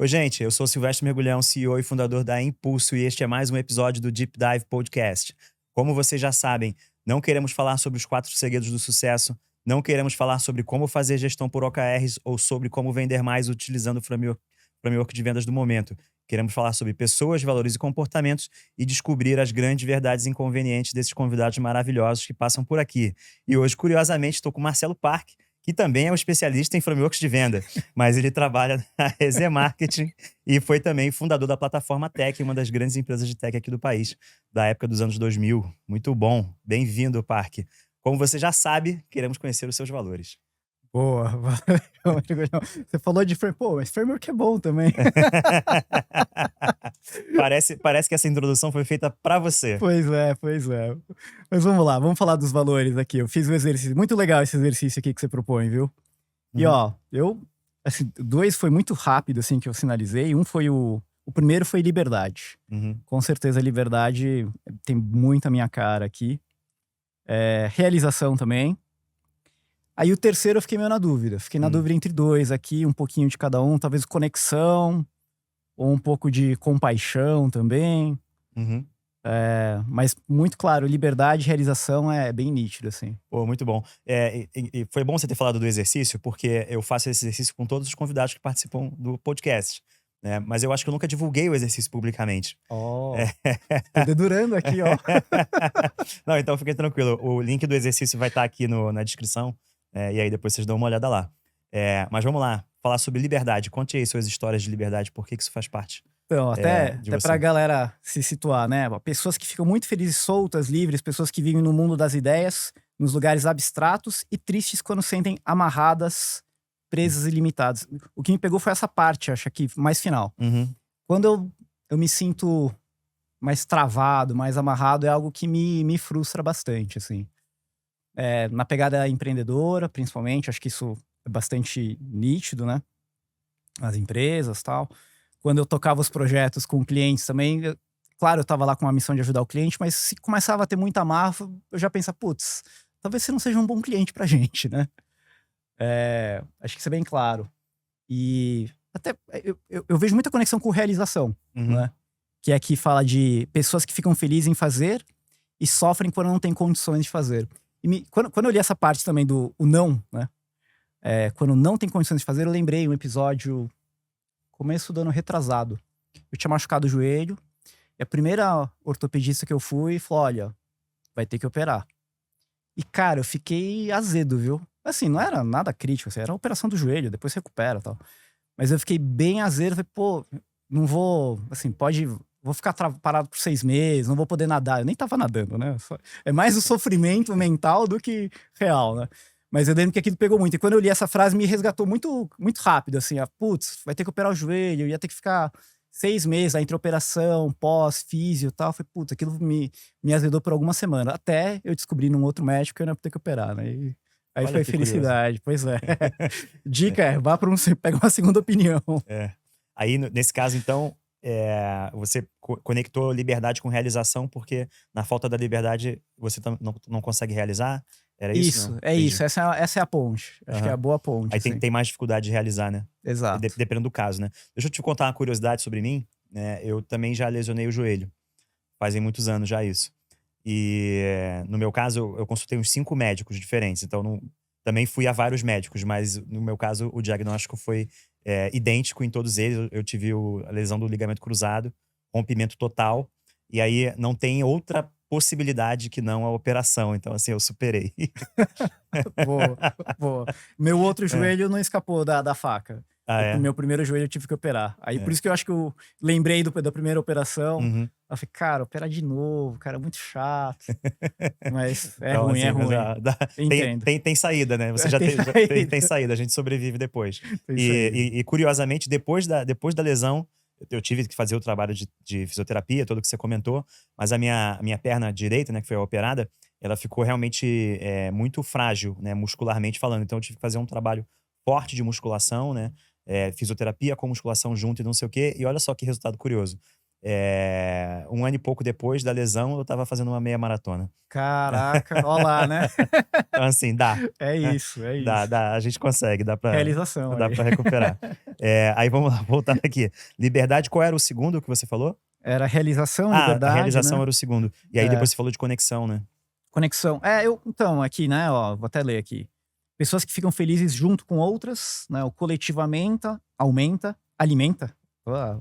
Oi, gente, eu sou Silvestre Mergulhão, CEO e fundador da Impulso, e este é mais um episódio do Deep Dive Podcast. Como vocês já sabem, não queremos falar sobre os 4 segredos do sucesso, não queremos falar sobre como fazer gestão por OKRs ou sobre como vender mais utilizando o framework de vendas do momento. Queremos falar sobre pessoas, valores e comportamentos e descobrir as grandes verdades inconvenientes desses convidados maravilhosos que passam por aqui. E hoje, curiosamente, estou com o Marcelo Park, que também é um especialista em frameworks de venda, mas ele trabalha na EZ Marketing e foi também fundador da plataforma Tech, uma das grandes empresas de tech aqui do país, da época dos anos 2000. Muito bom. Bem-vindo, Park. Como você já sabe, queremos conhecer os seus valores. Boa, valeu. Você falou de framework, pô, mas framework é bom também. Parece que essa introdução foi feita para você. Pois é, pois é. Mas vamos lá, vamos falar dos valores aqui. Eu fiz o exercício, muito legal esse exercício aqui que você propõe, viu? E Uhum, ó, assim, 2 foi muito rápido, assim, que eu sinalizei. Um foi o primeiro foi liberdade. uhum, Com certeza, liberdade tem muito a minha cara aqui. Realização também. Aí o terceiro eu fiquei meio na dúvida. Fiquei na uhum. dúvida entre 2 aqui, um pouquinho de cada um. Talvez conexão, ou um pouco de compaixão também. Uhum. Mas muito claro, liberdade e realização é bem nítido, assim. Pô, muito bom. E foi bom você ter falado do exercício, porque eu faço esse exercício com todos os convidados que participam do podcast, né? Mas eu acho que eu nunca divulguei o exercício publicamente. É. Ó, tô dedurando aqui, ó. Não, então fiquem tranquilo. O link do exercício vai estar aqui na descrição, e aí depois vocês dão uma olhada lá. Mas vamos lá, falar sobre liberdade. Conte aí suas histórias de liberdade, por que que isso faz parte, Então, até, de até pra você. galera se situar, né? Pessoas que ficam muito felizes, soltas, livres, pessoas que vivem no mundo das ideias, nos lugares abstratos e tristes quando sentem amarradas, presas e limitadas. O que me pegou foi essa parte, acho que mais final. Uhum, Quando eu me sinto mais travado, mais amarrado, é algo que me frustra bastante, assim. Na pegada empreendedora, principalmente, acho que isso é bastante nítido, né? As empresas, tal. Quando eu tocava os projetos com clientes também, claro, eu estava lá com a missão de ajudar o cliente, mas se começava a ter muita amarra, eu já pensava, putz, talvez você não seja um bom cliente pra gente, né? Acho que isso é bem claro. E até eu vejo muita conexão com realização, uhum, né? Que aqui fala de pessoas que ficam felizes em fazer e sofrem quando não têm condições de fazer. Quando eu li essa parte também do o não, né? Quando não tem condições de fazer, eu lembrei um episódio, começo do ano retrasado. Eu tinha machucado o joelho, e a primeira ortopedista que eu fui falou: olha, vai ter que operar. E, cara, eu fiquei azedo, viu? Assim, não era nada crítico, assim, era a operação do joelho, depois você recupera e tal. Mas eu fiquei bem azedo, falei, pô, não vou, assim, vou ficar parado por 6 meses, não vou poder nadar. Eu nem tava nadando, né? É mais o sofrimento mental do que real, né? Mas eu lembro que aquilo pegou muito. E quando eu li essa frase, me resgatou muito, muito rápido, assim, putz, vai ter que operar o joelho, eu ia ter que ficar 6 meses entre operação, pós, físio e tal. Eu falei, putz, aquilo me azedou por algumas semanas. Até eu descobri num outro médico que eu não ia ter que operar, né? E aí olha foi que curioso. felicidade, pois é. Dica vá para pega uma segunda opinião. É. Aí, nesse caso, então, você conectou liberdade com realização, porque na falta da liberdade você não consegue realizar? Era isso? Isso, Não, é isso. entendi. Essa é a ponte. Acho que é a Aham. boa ponte, Aí tem, assim. tem mais dificuldade de realizar, né? Exato. Dependendo do caso, né? Deixa eu te contar uma curiosidade sobre mim, né? Eu também já lesionei o joelho. Fazem muitos anos já isso. E no meu caso, eu consultei uns 5 médicos diferentes. Então, também fui a vários médicos, mas no meu caso, o diagnóstico foi idêntico em todos eles. Eu tive a lesão do ligamento cruzado, rompimento total. E aí não tem outra possibilidade que não a operação. Então, assim, eu superei. Boa, boa. Meu outro É. joelho não escapou da faca. Ah, O é? meu primeiro joelho eu tive que operar. Aí por É. isso que eu acho que eu lembrei da primeira operação. Uhum. Eu falei, cara, operar de novo, cara, é muito chato. Mas é Então, ruim, é assim, mas ruim. tem, tem, tem saída, né? Você tem já tem saída. saída, a gente sobrevive depois. Tem saída. E curiosamente, depois da lesão, eu tive que fazer o trabalho de fisioterapia, todo que você comentou, mas a minha perna direita, né, que foi a operada, ela ficou realmente muito frágil, né, muscularmente falando. Então, eu tive que fazer um trabalho forte de musculação, né? Fisioterapia com musculação junto e não sei o quê. E olha só que resultado curioso. Um ano e pouco depois da lesão, eu tava fazendo uma meia maratona. Caraca, ó lá, né? Então, assim, dá. É Né? isso, é Dá, isso. dá, a gente consegue, Realização dá aí. pra recuperar. Aí vamos lá, voltar aqui. Liberdade, qual era o segundo que você falou? Era realização, Ah, a liberdade, realização né? era o segundo. E aí É, depois você falou de conexão, né? conexão. Então, aqui, né, ó, vou até ler aqui. Pessoas que ficam felizes junto com outras, né? O coletivamente alimenta. Ó,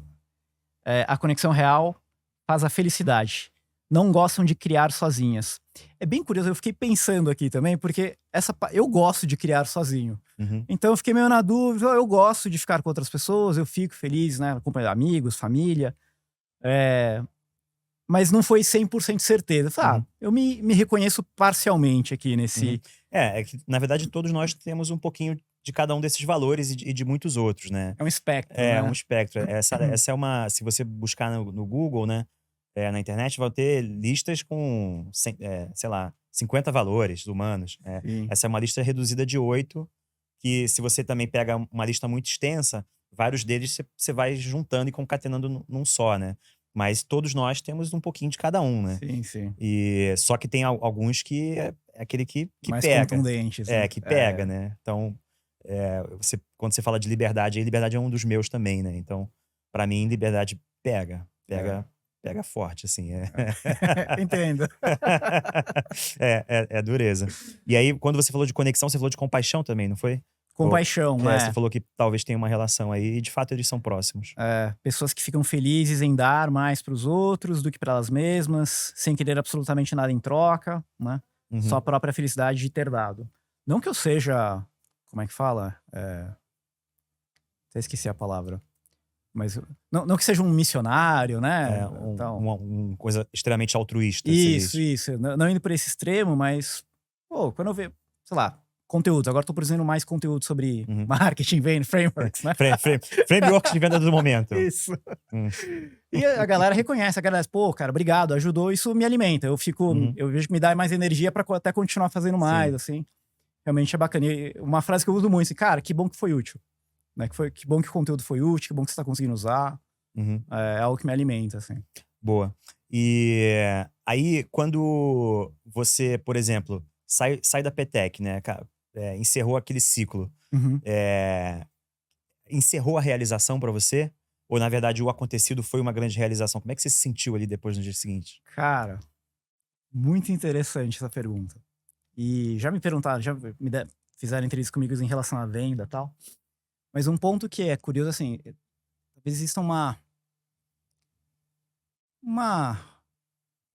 a conexão real faz a felicidade. Não gostam de criar sozinhas. É bem curioso, eu fiquei pensando aqui também, porque eu gosto de criar sozinho. Uhum, Então eu fiquei meio na dúvida, eu gosto de ficar com outras pessoas, eu fico feliz, né? Acompanhando amigos, família. É, mas não foi 100% certeza. Eu falei, uhum, eu me reconheço parcialmente aqui uhum. nesse. É que, na verdade, todos nós temos um pouquinho de cada um desses valores e de muitos outros, né? É um espectro, É um né? espectro. Essa é uma. Se você buscar no Google, né? Na internet, vai ter listas com, sei lá, 50 valores humanos. Sim. Essa é uma lista reduzida de 8, que se você também pega uma lista muito extensa, vários deles você vai juntando e concatenando num só, né? Mas todos nós temos um pouquinho de cada um, né? Sim, sim. E só que tem alguns que é aquele que Mais pega. contundentes, né? Que pega, né? Então, quando você fala de liberdade, aí liberdade é um dos meus também, né? Então, pra mim, liberdade pega. É. Pega forte, assim. Entendo. É dureza. E aí, quando você falou de conexão, você falou de compaixão também, não foi? Compaixão, Você é. falou que talvez tenha uma relação aí, e de fato eles são próximos. Pessoas que ficam felizes em dar mais para os outros do que para elas mesmas, sem querer absolutamente nada em troca, né? Só a Uhum. própria felicidade de ter dado. Não que eu seja, como é que fala? Até esqueci a palavra. Mas não que seja um missionário, né? Então, Uma coisa extremamente altruísta, você isso, diz. isso. Não indo para esse extremo, mas, pô, quando eu vejo, sei lá, conteúdos. Agora eu tô produzindo mais conteúdo sobre Uhum. marketing, venda, frameworks, né? Frameworks de venda do momento. Isso. Hum. E a galera reconhece, a galera diz, pô, cara, obrigado, ajudou, isso me alimenta. Uhum. Eu vejo que me dá mais energia pra até continuar fazendo mais, Sim. assim. Realmente é bacana. E uma frase que eu uso muito, assim, cara, que bom que foi útil. Né? Que bom que o conteúdo foi útil, que bom que você tá conseguindo usar. Uhum. É algo que me alimenta, assim. Boa. E aí, quando você, por exemplo, sai da Petec, né? Encerrou aquele ciclo. Uhum. Encerrou a realização pra você? Ou, na verdade, o acontecido foi uma grande realização? Como é que você se sentiu ali depois, no dia seguinte? Cara, muito interessante essa pergunta. E já me perguntaram, fizeram entrevistas comigo em relação à venda e tal. Mas um ponto que é curioso, assim, talvez exista uma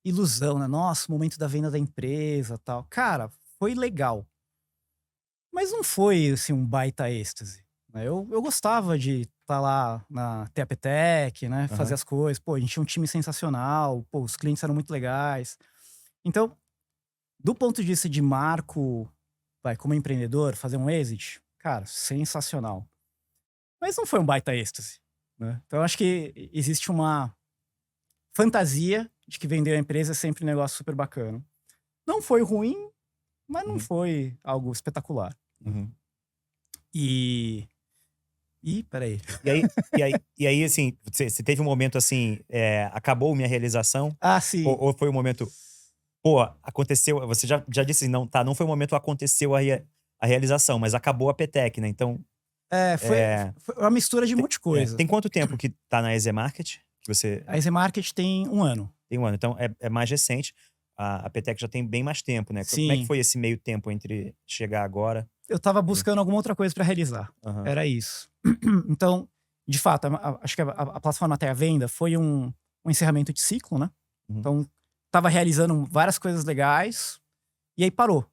ilusão, né? Nossa, o momento da venda da empresa tal. Cara, foi legal. Mas não foi, assim, um baita êxtase. Né? Eu gostava de estar lá na Teapetec, né? Fazer Aham. as coisas. Pô, a gente tinha um time sensacional. Pô, os clientes eram muito legais. Então, do ponto de vista de marco, como empreendedor, fazer um exit, cara, sensacional. Mas não foi um baita êxtase. Né? Então, eu acho que existe uma fantasia de que vender a empresa é sempre um negócio super bacana. Não foi ruim, mas não Uhum. foi algo espetacular. Uhum. E peraí. E aí, assim, você teve um momento assim, acabou minha realização? Ah, sim. Ou foi um momento, pô, aconteceu, você já disse, não, tá, não foi o momento aconteceu a realização, mas acabou a Petec, né? Então, Foi uma mistura de um monte de coisa. tem quanto tempo que tá na EZ Market? Que você A EZ Market tem 1 ano. tem um ano, então é mais recente. A Petec já tem bem mais tempo, né? Como é que Sim. foi esse meio tempo entre chegar agora? Eu tava buscando alguma outra coisa para realizar. Aham. Era isso. Então, de fato, acho que a plataforma até a venda foi um encerramento de ciclo, né? Uhum. Então, tava realizando várias coisas legais e aí parou.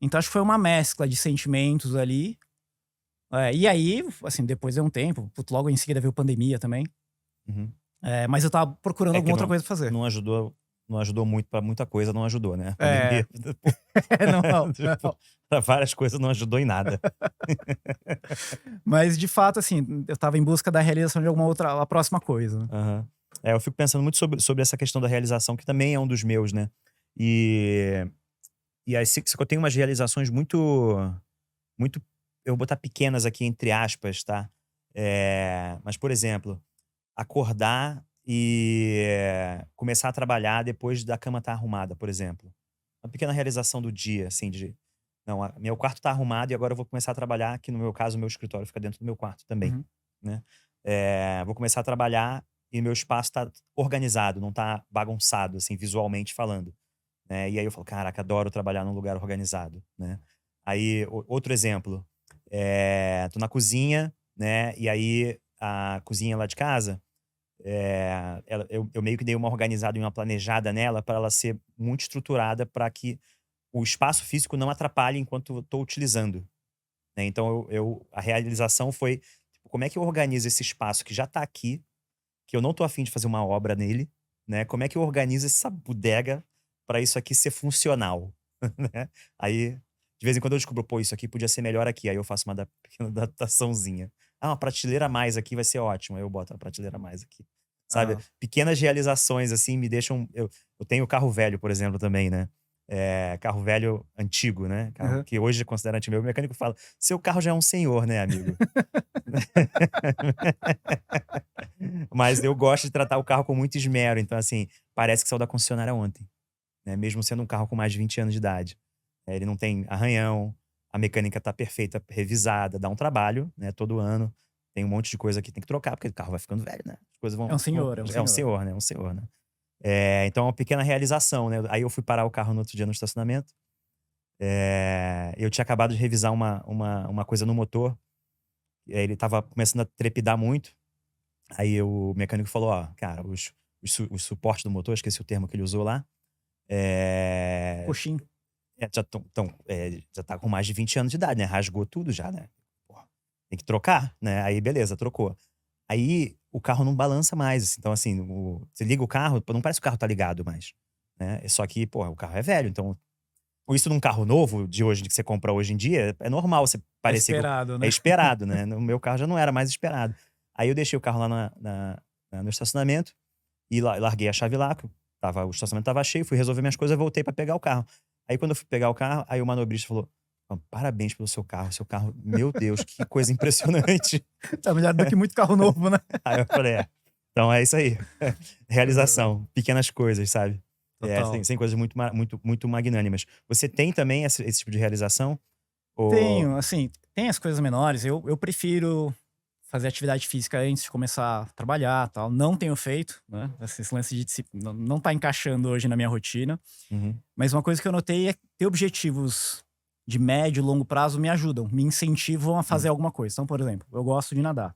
Então, acho que foi uma mescla de sentimentos ali. E aí, assim, depois de um tempo, logo em seguida veio pandemia também. Uhum. Mas eu tava procurando É que alguma outra coisa pra fazer. não ajudou muito pra muita coisa, não ajudou, né? A É. pandemia, Não. pra várias coisas não ajudou em nada. Mas de fato, assim, eu tava em busca da realização de a próxima coisa. Aham. Eu fico pensando muito sobre essa questão da realização, que também é um dos meus, né? E aí, eu tenho umas realizações muito, eu vou botar pequenas aqui entre aspas, tá? Mas, por exemplo, acordar e começar a trabalhar depois da cama estar arrumada, por exemplo. Uma pequena realização do dia, assim, de não, meu quarto tá arrumado e agora eu vou começar a trabalhar, que no meu caso o meu escritório fica dentro do meu quarto também, Uhum. né. Vou começar a trabalhar e meu espaço tá organizado, não tá bagunçado, assim, visualmente falando, né. E aí eu falo: "Caraca, adoro trabalhar num lugar organizado", né. Aí outro exemplo, tô na cozinha, né, e aí a cozinha lá de casa, eu meio que dei uma organizada e uma planejada nela para ela ser muito estruturada para que o espaço físico não atrapalhe enquanto eu tô utilizando, né. Então a realização foi, tipo, como é que eu organizo esse espaço que já tá aqui, que eu não tô a fim de fazer uma obra nele, né, como é que eu organizo essa bodega para isso aqui ser funcional, né. Aí, de vez em quando eu descubro: "Pô, isso aqui podia ser melhor aqui", aí eu faço uma pequena adaptaçãozinha. "Ah, uma prateleira a mais aqui vai ser ótimo", aí eu boto uma prateleira a mais aqui, sabe. Ah, Pequenas realizações, assim, me deixam eu tenho carro velho, por exemplo, também, né. Carro velho antigo, né, carro aham. que hoje é considerado antigo. Meu mecânico fala: "Seu carro já é um senhor, né, amigo". Mas eu gosto de tratar o carro com muito esmero, então, assim, parece que saiu da concessionária ontem, né, mesmo sendo um carro com mais de 20 anos de idade. Ele não tem arranhão, a mecânica tá perfeita, revisada, dá um trabalho, né, todo ano. Tem um monte de coisa que tem que trocar, porque o carro vai ficando velho, né, as coisas É um vão senhor, é um é um senhor. senhor, né, é um senhor, né. Então é uma pequena realização, né. Aí eu fui parar o carro no outro dia no estacionamento, eu tinha acabado de revisar uma coisa no motor, ele estava começando a trepidar muito. Aí o mecânico falou: "Ó, cara, os suportes do motor", esqueci o termo que ele usou lá, eh, Coxim. já tá com mais de 20 anos de idade, né, rasgou tudo já, né. Porra, tem que trocar, né. Aí beleza, trocou. Aí o carro não balança mais, então assim, você liga o carro, pô, não parece que o carro tá ligado mais, né. Só que, pô, o carro é velho, então isso num carro novo de hoje, que você compra hoje em dia, é normal você É parecer que esperado, é né? esperado, né. No meu carro já não era mais esperado. Aí eu deixei o carro lá no estacionamento e larguei a chave lá, que o estacionamento estava cheio, fui resolver minhas coisas, voltei pra pegar o carro. Aí quando eu fui pegar o carro, aí o manobrista falou: "Ó, parabéns pelo seu carro, meu Deus, que coisa impressionante". Tá melhor do que muito carro novo, né? Aí eu falei: "É, então é isso aí, Aham. realização, pequenas coisas, sabe". Total. Sem coisas muito magnânimas. Você tem também esse tipo de realização? Ou Tenho, assim, tem as coisas menores. Eu prefiro fazer atividade física antes de começar a trabalhar, tal. Não tenho feito, né? Esse lance de disciplina não tá encaixando hoje na minha rotina. uhum, Mas uma coisa que eu notei é que ter objetivos de médio e longo prazo me ajudam, me incentivam a fazer hum. alguma coisa. Então, por exemplo, eu gosto de nadar.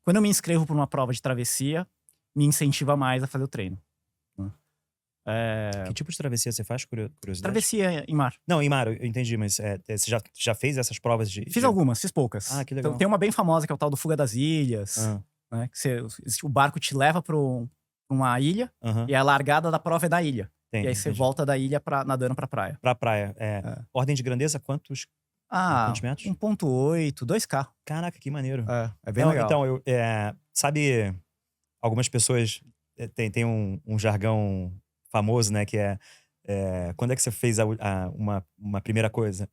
Quando eu me inscrevo para uma prova de travessia, me incentiva mais a fazer o treino, né. Que tipo de travessia você faz, curiosidade? Travessia em mar. Não, em mar, eu entendi, mas, você já fez essas provas Fiz de algumas, fiz ah, poucas. que Então legal. tem uma bem famosa que é o tal do Fuga das Ilhas, Hã, né, que o barco te leva para uma ilha, aham. e a largada da prova é da ilha. E aí você Entendi. volta da ilha nadando pra praia. Pra praia, É. ordem de grandeza, quantos Ah, metros? 1,8, 2 km. Caraca, que maneiro. É bem Não, legal. então sabe, algumas pessoas, tem um jargão famoso, né, que quando é que você fez uma primeira coisa,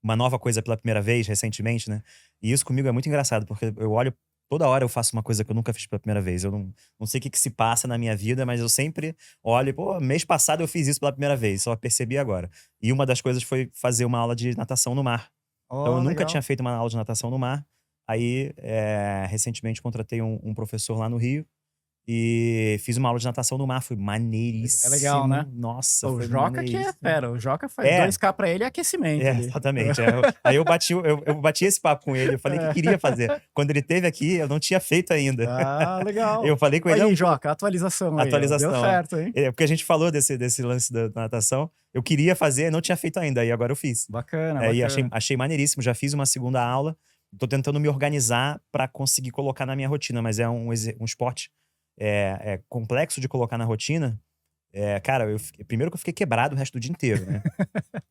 uma nova coisa pela primeira vez recentemente, né? E isso comigo é muito engraçado, porque eu olho toda hora eu faço uma coisa que eu nunca fiz pela primeira vez. Eu não sei o que que se passa na minha vida, mas eu sempre olho, pô, mês passado eu fiz isso pela primeira vez, só percebi agora. E uma das coisas foi fazer uma aula de natação no mar. Então eu Ó, nunca tinha legal. feito uma aula de natação no mar. Aí, recentemente contratei um professor lá no Rio e fiz uma aula de natação no mar, foi É legal, né? maneiríssimo. Nossa, O foi Joca que é maneiríssimo. fera, o Joca faz É, 2 km pra ele é aquecimento ali. exatamente. Aí eu bati esse papo com ele, eu falei que queria fazer. Quando ele esteve aqui, eu não tinha feito ainda. Ah, Eu legal. falei com ele: Olha "Não, aí, pô", Joca, atualização aí, ó, deu atualização, é. certo, hein. Porque a gente falou desse lance da natação, eu queria fazer, não tinha feito ainda, e agora eu fiz. Bacana, E achei bacana. achei maneiríssimo, já fiz uma segunda aula, tô tentando me organizar pra conseguir colocar na minha rotina, mas é um esporte, complexo de colocar na rotina. Cara, primeiro que eu fiquei quebrado o resto do dia inteiro, né.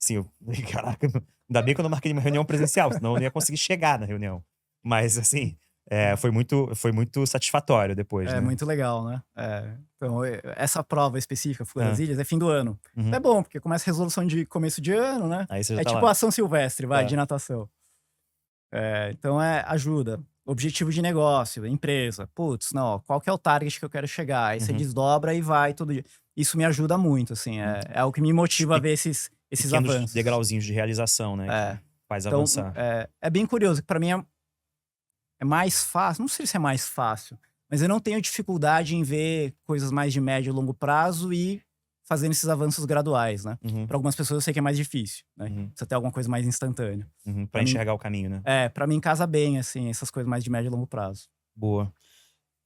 Assim, eu falei: "Caraca, ainda bem que eu não marquei uma reunião presencial, senão eu não ia conseguir chegar na reunião". Mas assim, foi muito satisfatório depois, É né. muito legal, né. Então, essa prova específica, Fuga das Hã. Ilhas, é fim do ano. É Uhum. bom, porque começa resolução de começo de ano, né. Aí você já É tá tipo lá. a São Silvestre, vai, É. de natação. Então ajuda. objetivo de negócio, empresa. Putz, não, ó, qual que é o target que eu quero chegar? Aí você Uhum. desdobra e vai todo dia. Isso me ajuda muito, assim, é o que me motiva a ver esses Pequenos avanços. degrauzinhos de realização, né? É. Que faz Então, avançar. é bem curioso, que pra mim é mais fácil, não sei se é mais fácil, mas eu não tenho dificuldade em ver coisas mais de médio e longo prazo e fazendo esses avanços graduais, né. Uhum, Pra algumas pessoas eu sei que é mais difícil, né, uhum, precisa ter alguma coisa mais instantânea. uhum. Pra Pra mim enxergar o caminho, né? pra mim casa bem, assim, essas coisas mais de médio e longo prazo. Boa.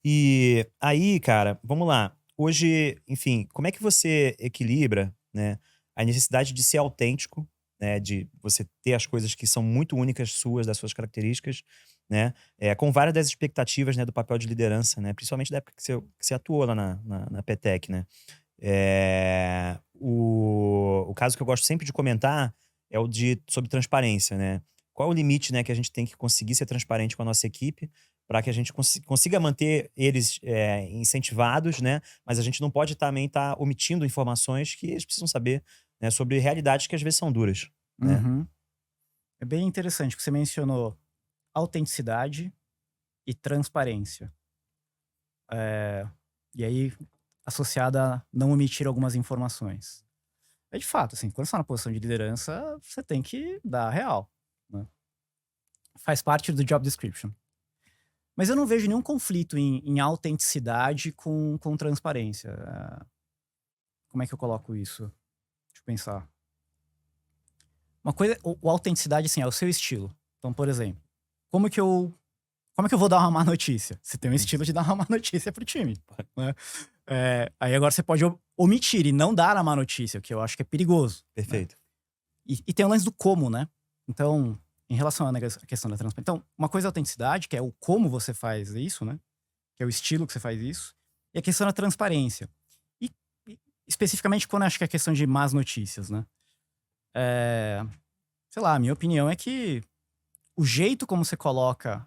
E aí, cara, vamos lá. Hoje, enfim, como é que você equilibra, né, a necessidade de ser autêntico, né, de você ter as coisas que são muito únicas suas, das suas características, né, com várias das expectativas, né, do papel de liderança, né, principalmente da época que você atuou lá na Petec, né. O caso que eu gosto sempre de comentar é o sobre transparência, né. Qual é o limite, né, que a gente tem que conseguir ser transparente com a nossa equipe, para que a gente consiga manter eles, incentivados, né, mas a gente não pode também estar omitindo informações que eles precisam saber, né, sobre realidades que às vezes são duras, né. Uhum. É bem interessante que você mencionou autenticidade e transparência. E aí, associada a não omitir algumas informações. É de fato, assim, quando você tá na posição de liderança, você tem que dar a real, né. Faz parte do job description. Mas eu não vejo nenhum conflito em autenticidade com transparência. Como é que eu coloco isso? Deixa eu pensar. Uma coisa, o autenticidade, assim, é o seu estilo. Então, por exemplo, como que eu como é que eu vou dar uma má notícia? Você tem um Uhum. estilo de dar uma má notícia pro time, né. Aí agora você pode omitir e não dar a má notícia, o que eu acho que é perigoso, né. Perfeito. E tem o lance do como, né. Então, em relação à questão da transparência, então, uma coisa é a autenticidade, que é o como você faz isso, né, que é o estilo que você faz isso, e a questão da transparência. E especificamente quando eu acho que é a questão de más notícias, né. Eh, Sei lá, a minha opinião é que o jeito como você coloca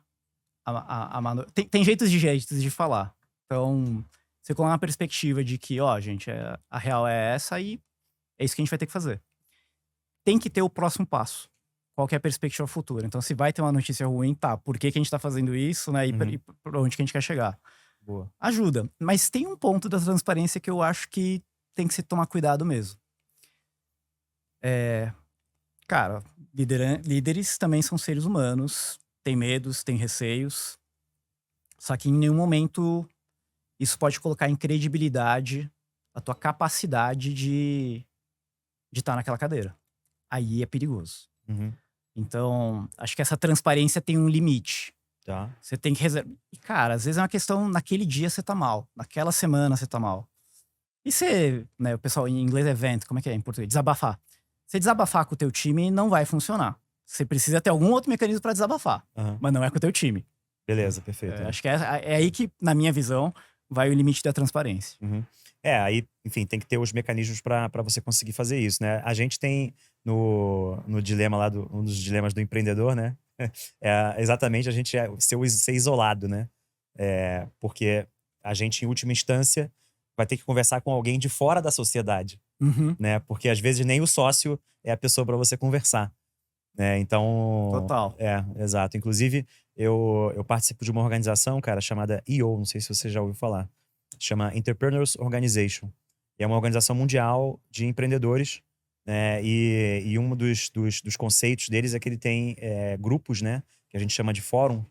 a má no tem jeitos de falar. Então, você coloca uma perspectiva de que: "Ó, gente, a real é essa e é isso que a gente vai ter que fazer". Tem que ter o próximo passo. Qual que é a perspectiva futura? Então, se vai ter uma notícia ruim, tá, por que que a gente tá fazendo isso, né, Uhum. e pra onde que a gente quer chegar? Boa. Ajuda, mas tem um ponto da transparência que eu acho que tem que se tomar cuidado mesmo. Eh, Cara, líderes também são seres humanos, têm medos, têm receios, só que em nenhum momento isso pode colocar em credibilidade a tua capacidade de estar naquela cadeira. Aí é perigoso. Uhum. Então, acho que essa transparência tem um limite. Tá. Você tem que reservar. E, cara, às vezes é uma questão, naquele dia você tá mal, naquela semana você tá mal. E você, né, o pessoal em inglês é vent, como é que é em português? Desabafar. Você desabafar com o teu time não vai funcionar. Você precisa ter algum outro mecanismo para desabafar, Aham. mas não é com o teu time. Beleza, perfeito. Acho que é aí que, na minha visão, vai o limite da transparência. Uhum. Aí, enfim, tem que ter os mecanismos para você conseguir fazer isso, né? A gente tem no dilema lá, um dos dilemas do empreendedor, né? É exatamente a gente ser isolado, né? Porque a gente, em última instância, vai ter que conversar com alguém de fora da sociedade, Uhum, né? Porque às vezes nem o sócio é a pessoa para você conversar, né? Então, total. exato. Inclusive, eu participo de uma organização, cara, chamada EO, não sei se você já ouviu falar. Chama Entrepreneurs Organization. E é uma organização mundial de empreendedores, né? E um dos conceitos deles é que ele tem grupos, né? Que a gente chama de fórum.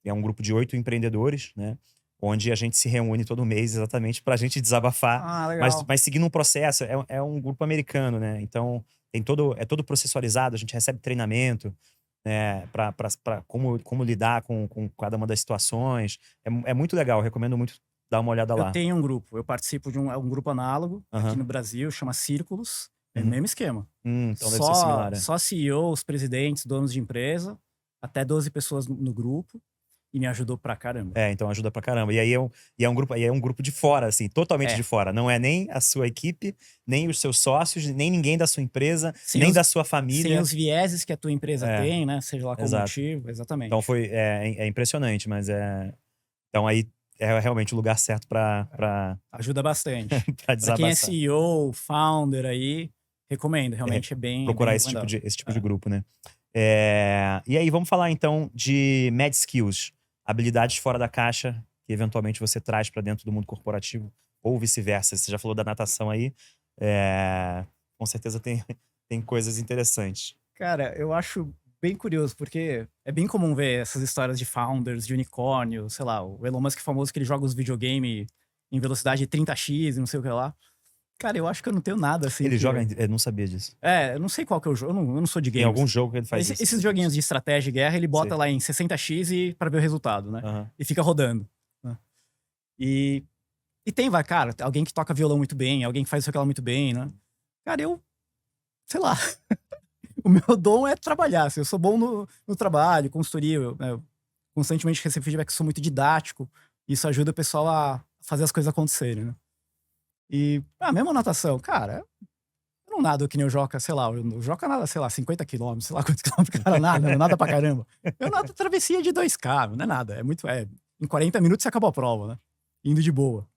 É um grupo de 8 empreendedores, né? Onde a gente se reúne todo mês exatamente para a gente desabafar, Ah, mas, legal. mas seguindo um processo. É um grupo americano, né? Então é todo processualizado, a gente recebe treinamento, né? Para como lidar com cada uma das situações. É muito legal, eu recomendo muito dar uma olhada Eu lá. tenho um grupo, eu participo de um grupo análogo aqui Aham. no Brasil, chama Círculos, é o Uhum. mesmo esquema. Então deve ser Só similar, é. só CEOs, presidentes, donos de empresa, até 12 pessoas no grupo, e me ajudou pra caramba. Então ajuda pra caramba. E aí é um grupo de fora, assim, totalmente de É, fora. Não é nem a sua equipe, nem os seus sócios, nem ninguém da sua empresa, sem nem os da sua sem família. os vieses que a tua empresa É, tem, né, seja lá qual o exato. motivo, Então exatamente. é impressionante, mas então aí é realmente o lugar certo pra Ajuda bastante. pra Pra quem é desabaçar. CEO, founder aí, recomendo, É, realmente é bem procurar esse tipo recomendado. de, esse tipo de É. grupo, né. E aí vamos falar então de mad skills. habilidades fora da caixa que eventualmente você traz para dentro do mundo corporativo, ou vice-versa. Você já falou da natação aí, com certeza tem coisas interessantes. Cara, eu acho bem curioso, porque é bem comum ver essas histórias de founders, de unicórnio, sei lá, o Elon Musk famoso que ele joga os videogame em velocidade de 30x e não sei o que lá. Cara, eu acho que eu não tenho nada assim. Ele que... joga, eu não sabia disso. eu não sei qual que é o jogo, eu não sou de Tem games. algum jogo que ele faz isso. Esses joguinhos de estratégia e guerra, ele bota Sei. lá em 60x pra ver o resultado, né? Aham. E fica rodando. Né? E tem, cara, alguém que toca violão muito bem, alguém que faz isso aqui lá muito bem, né? Cara, sei lá. O meu dom é trabalhar, assim, eu sou bom no trabalho, consultoria, eu constantemente recebo feedback, sou muito didático, isso ajuda o pessoal a fazer as coisas acontecerem, né? E a mesma natação, cara, eu não nado que nem o Joca, sei lá, o Joca nada, sei lá, 50 quilômetros, sei lá quantos quilômetros o cara nada pra caramba. Eu nado travessia de 2K, não é nada, em 40 minutos você acabou a prova, né? Indo de boa.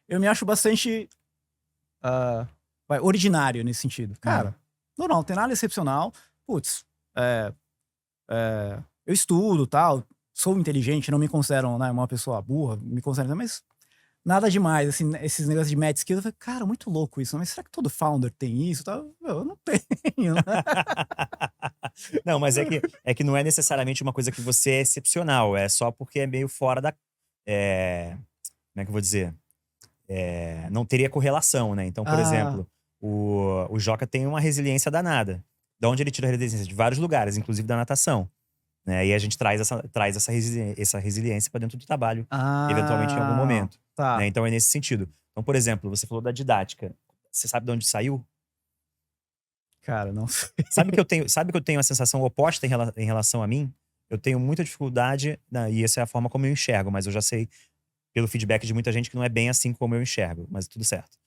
Eu me acho bastante ordinário nesse sentido. Cara, normal, não tem nada excepcional. Putz, eu estudo, tal, sou inteligente, não me considero, né, uma pessoa burra, me considero, mas nada demais, assim, esses negócios de mad skills, eu falei, cara, muito louco isso, mas será que todo founder tem isso? Eu não tenho, né? Não, mas é que não é necessariamente uma coisa que você é excepcional, é só porque é meio fora da... como é que eu vou dizer? Não teria correlação, né? Então, por exemplo, o Joca tem uma resiliência danada. De onde ele tira a resiliência? De vários lugares, inclusive da natação. Né? E a gente traz essa resiliência para dentro do trabalho, eventualmente em algum momento. Tá. Né? Então é nesse sentido. Então, por exemplo, você falou da didática. Você sabe de onde saiu? Cara, não sei. Sabe que eu tenho a sensação oposta em relação a mim? Eu tenho muita dificuldade, e essa é a forma como eu enxergo, mas eu já sei pelo feedback de muita gente que não é bem assim como eu enxergo, mas tudo certo.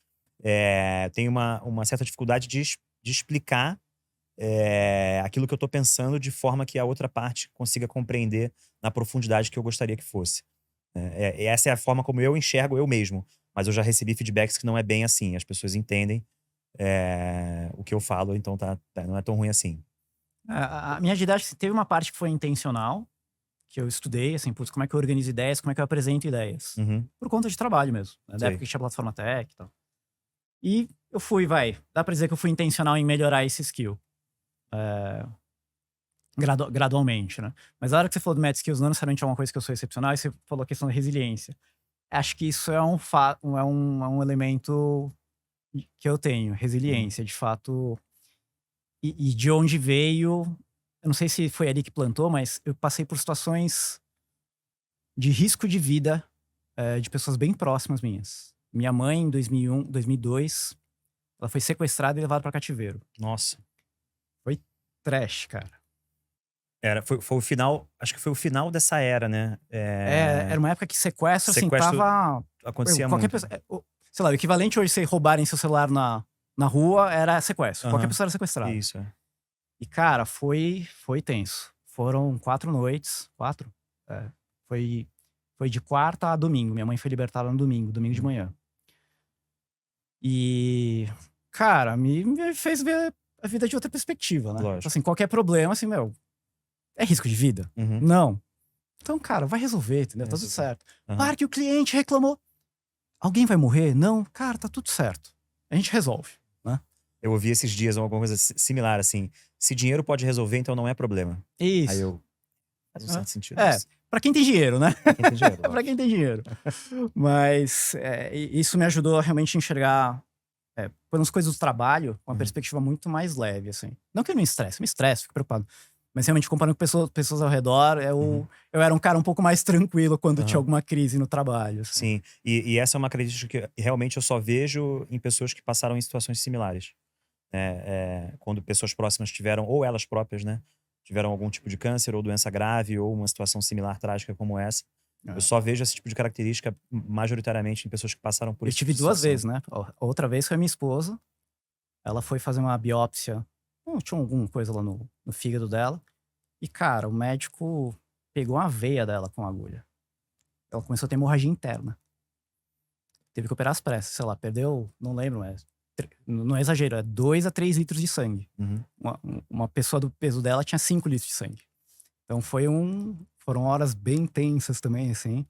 Tenho uma certa dificuldade de explicar aquilo que eu tô pensando de forma que a outra parte consiga compreender na profundidade que eu gostaria que fosse. Essa é a forma como eu enxergo eu mesmo, mas eu já recebi feedbacks que não é bem assim, as pessoas entendem o que eu falo, então não é tão ruim assim. A minha didática teve uma parte que foi intencional, que eu estudei, assim, putz, como é que eu organizo ideias, como é que eu apresento ideias. Uhum. Por conta de trabalho mesmo, né? Da Sei. época que tinha plataforma tech e tal. E eu dá pra dizer que eu fui intencional em melhorar esse skill. Gradualmente, né? Mas a hora que você falou do Mad Skills, não necessariamente é uma coisa que eu sou excepcional, e você falou a questão da resiliência. Acho que isso é um elemento que eu tenho, resiliência, de fato. E de onde veio, eu não sei se foi ali que plantou, mas eu passei por situações de risco de vida de pessoas bem próximas minhas. Minha mãe, em 2001, 2002, ela foi sequestrada e levada para cativeiro. Nossa. Foi trash, cara. Foi o final, acho que foi o final dessa era, né? Era uma época que sequestro, assim, tava... Acontecia qualquer muito. pessoa, sei lá, o equivalente hoje de você roubarem seu celular na rua era sequestro. Qualquer pessoa era sequestrada. Isso, E, cara, foi tenso. Foram 4 noites. 4? Foi de quarta a domingo. Minha mãe foi libertada no domingo de manhã. E, cara, me fez ver a vida de outra perspectiva, né? Lógico. Assim, qualquer problema, assim, é risco de vida? Uhum. Não. Então, cara, vai resolver, entendeu? Tá tudo certo. Claro que o cliente reclamou. Alguém vai morrer? Não. Cara, tá tudo certo. A gente resolve, né? Eu ouvi esses dias alguma coisa similar, assim. Se dinheiro pode resolver, então não é problema. Isso. Aí faz um certo sentido. Pra quem tem dinheiro, né? Pra quem tem dinheiro. Pra quem tem dinheiro. Mas isso me ajudou a realmente enxergar por umas coisas do trabalho, uma perspectiva muito mais leve, assim. Não que eu não me estresse, fico preocupado. Mas realmente, comparando com pessoas ao redor, eu era um cara um pouco mais tranquilo quando tinha alguma crise no trabalho. Assim. Sim, e essa é uma característica que realmente eu só vejo em pessoas que passaram em situações similares. Quando pessoas próximas tiveram, ou elas próprias, né? Tiveram algum tipo de câncer ou doença grave ou uma situação similar, trágica como essa. Eu só vejo esse tipo de característica majoritariamente em pessoas que passaram por isso. Eu tive 2 vezes, né? Outra vez foi a minha esposa. Ela foi fazer uma biópsia. Tinha alguma coisa lá no fígado dela. E, cara, o médico pegou a veia dela com a agulha. Ela começou a ter hemorragia interna. Teve que operar às pressas. Sei lá, perdeu, não lembro, mas... Não é exagero, é 2 a 3 litros de sangue. Uma pessoa do peso dela tinha 5 litros de sangue. Então foi um Foram horas bem tensas também, assim.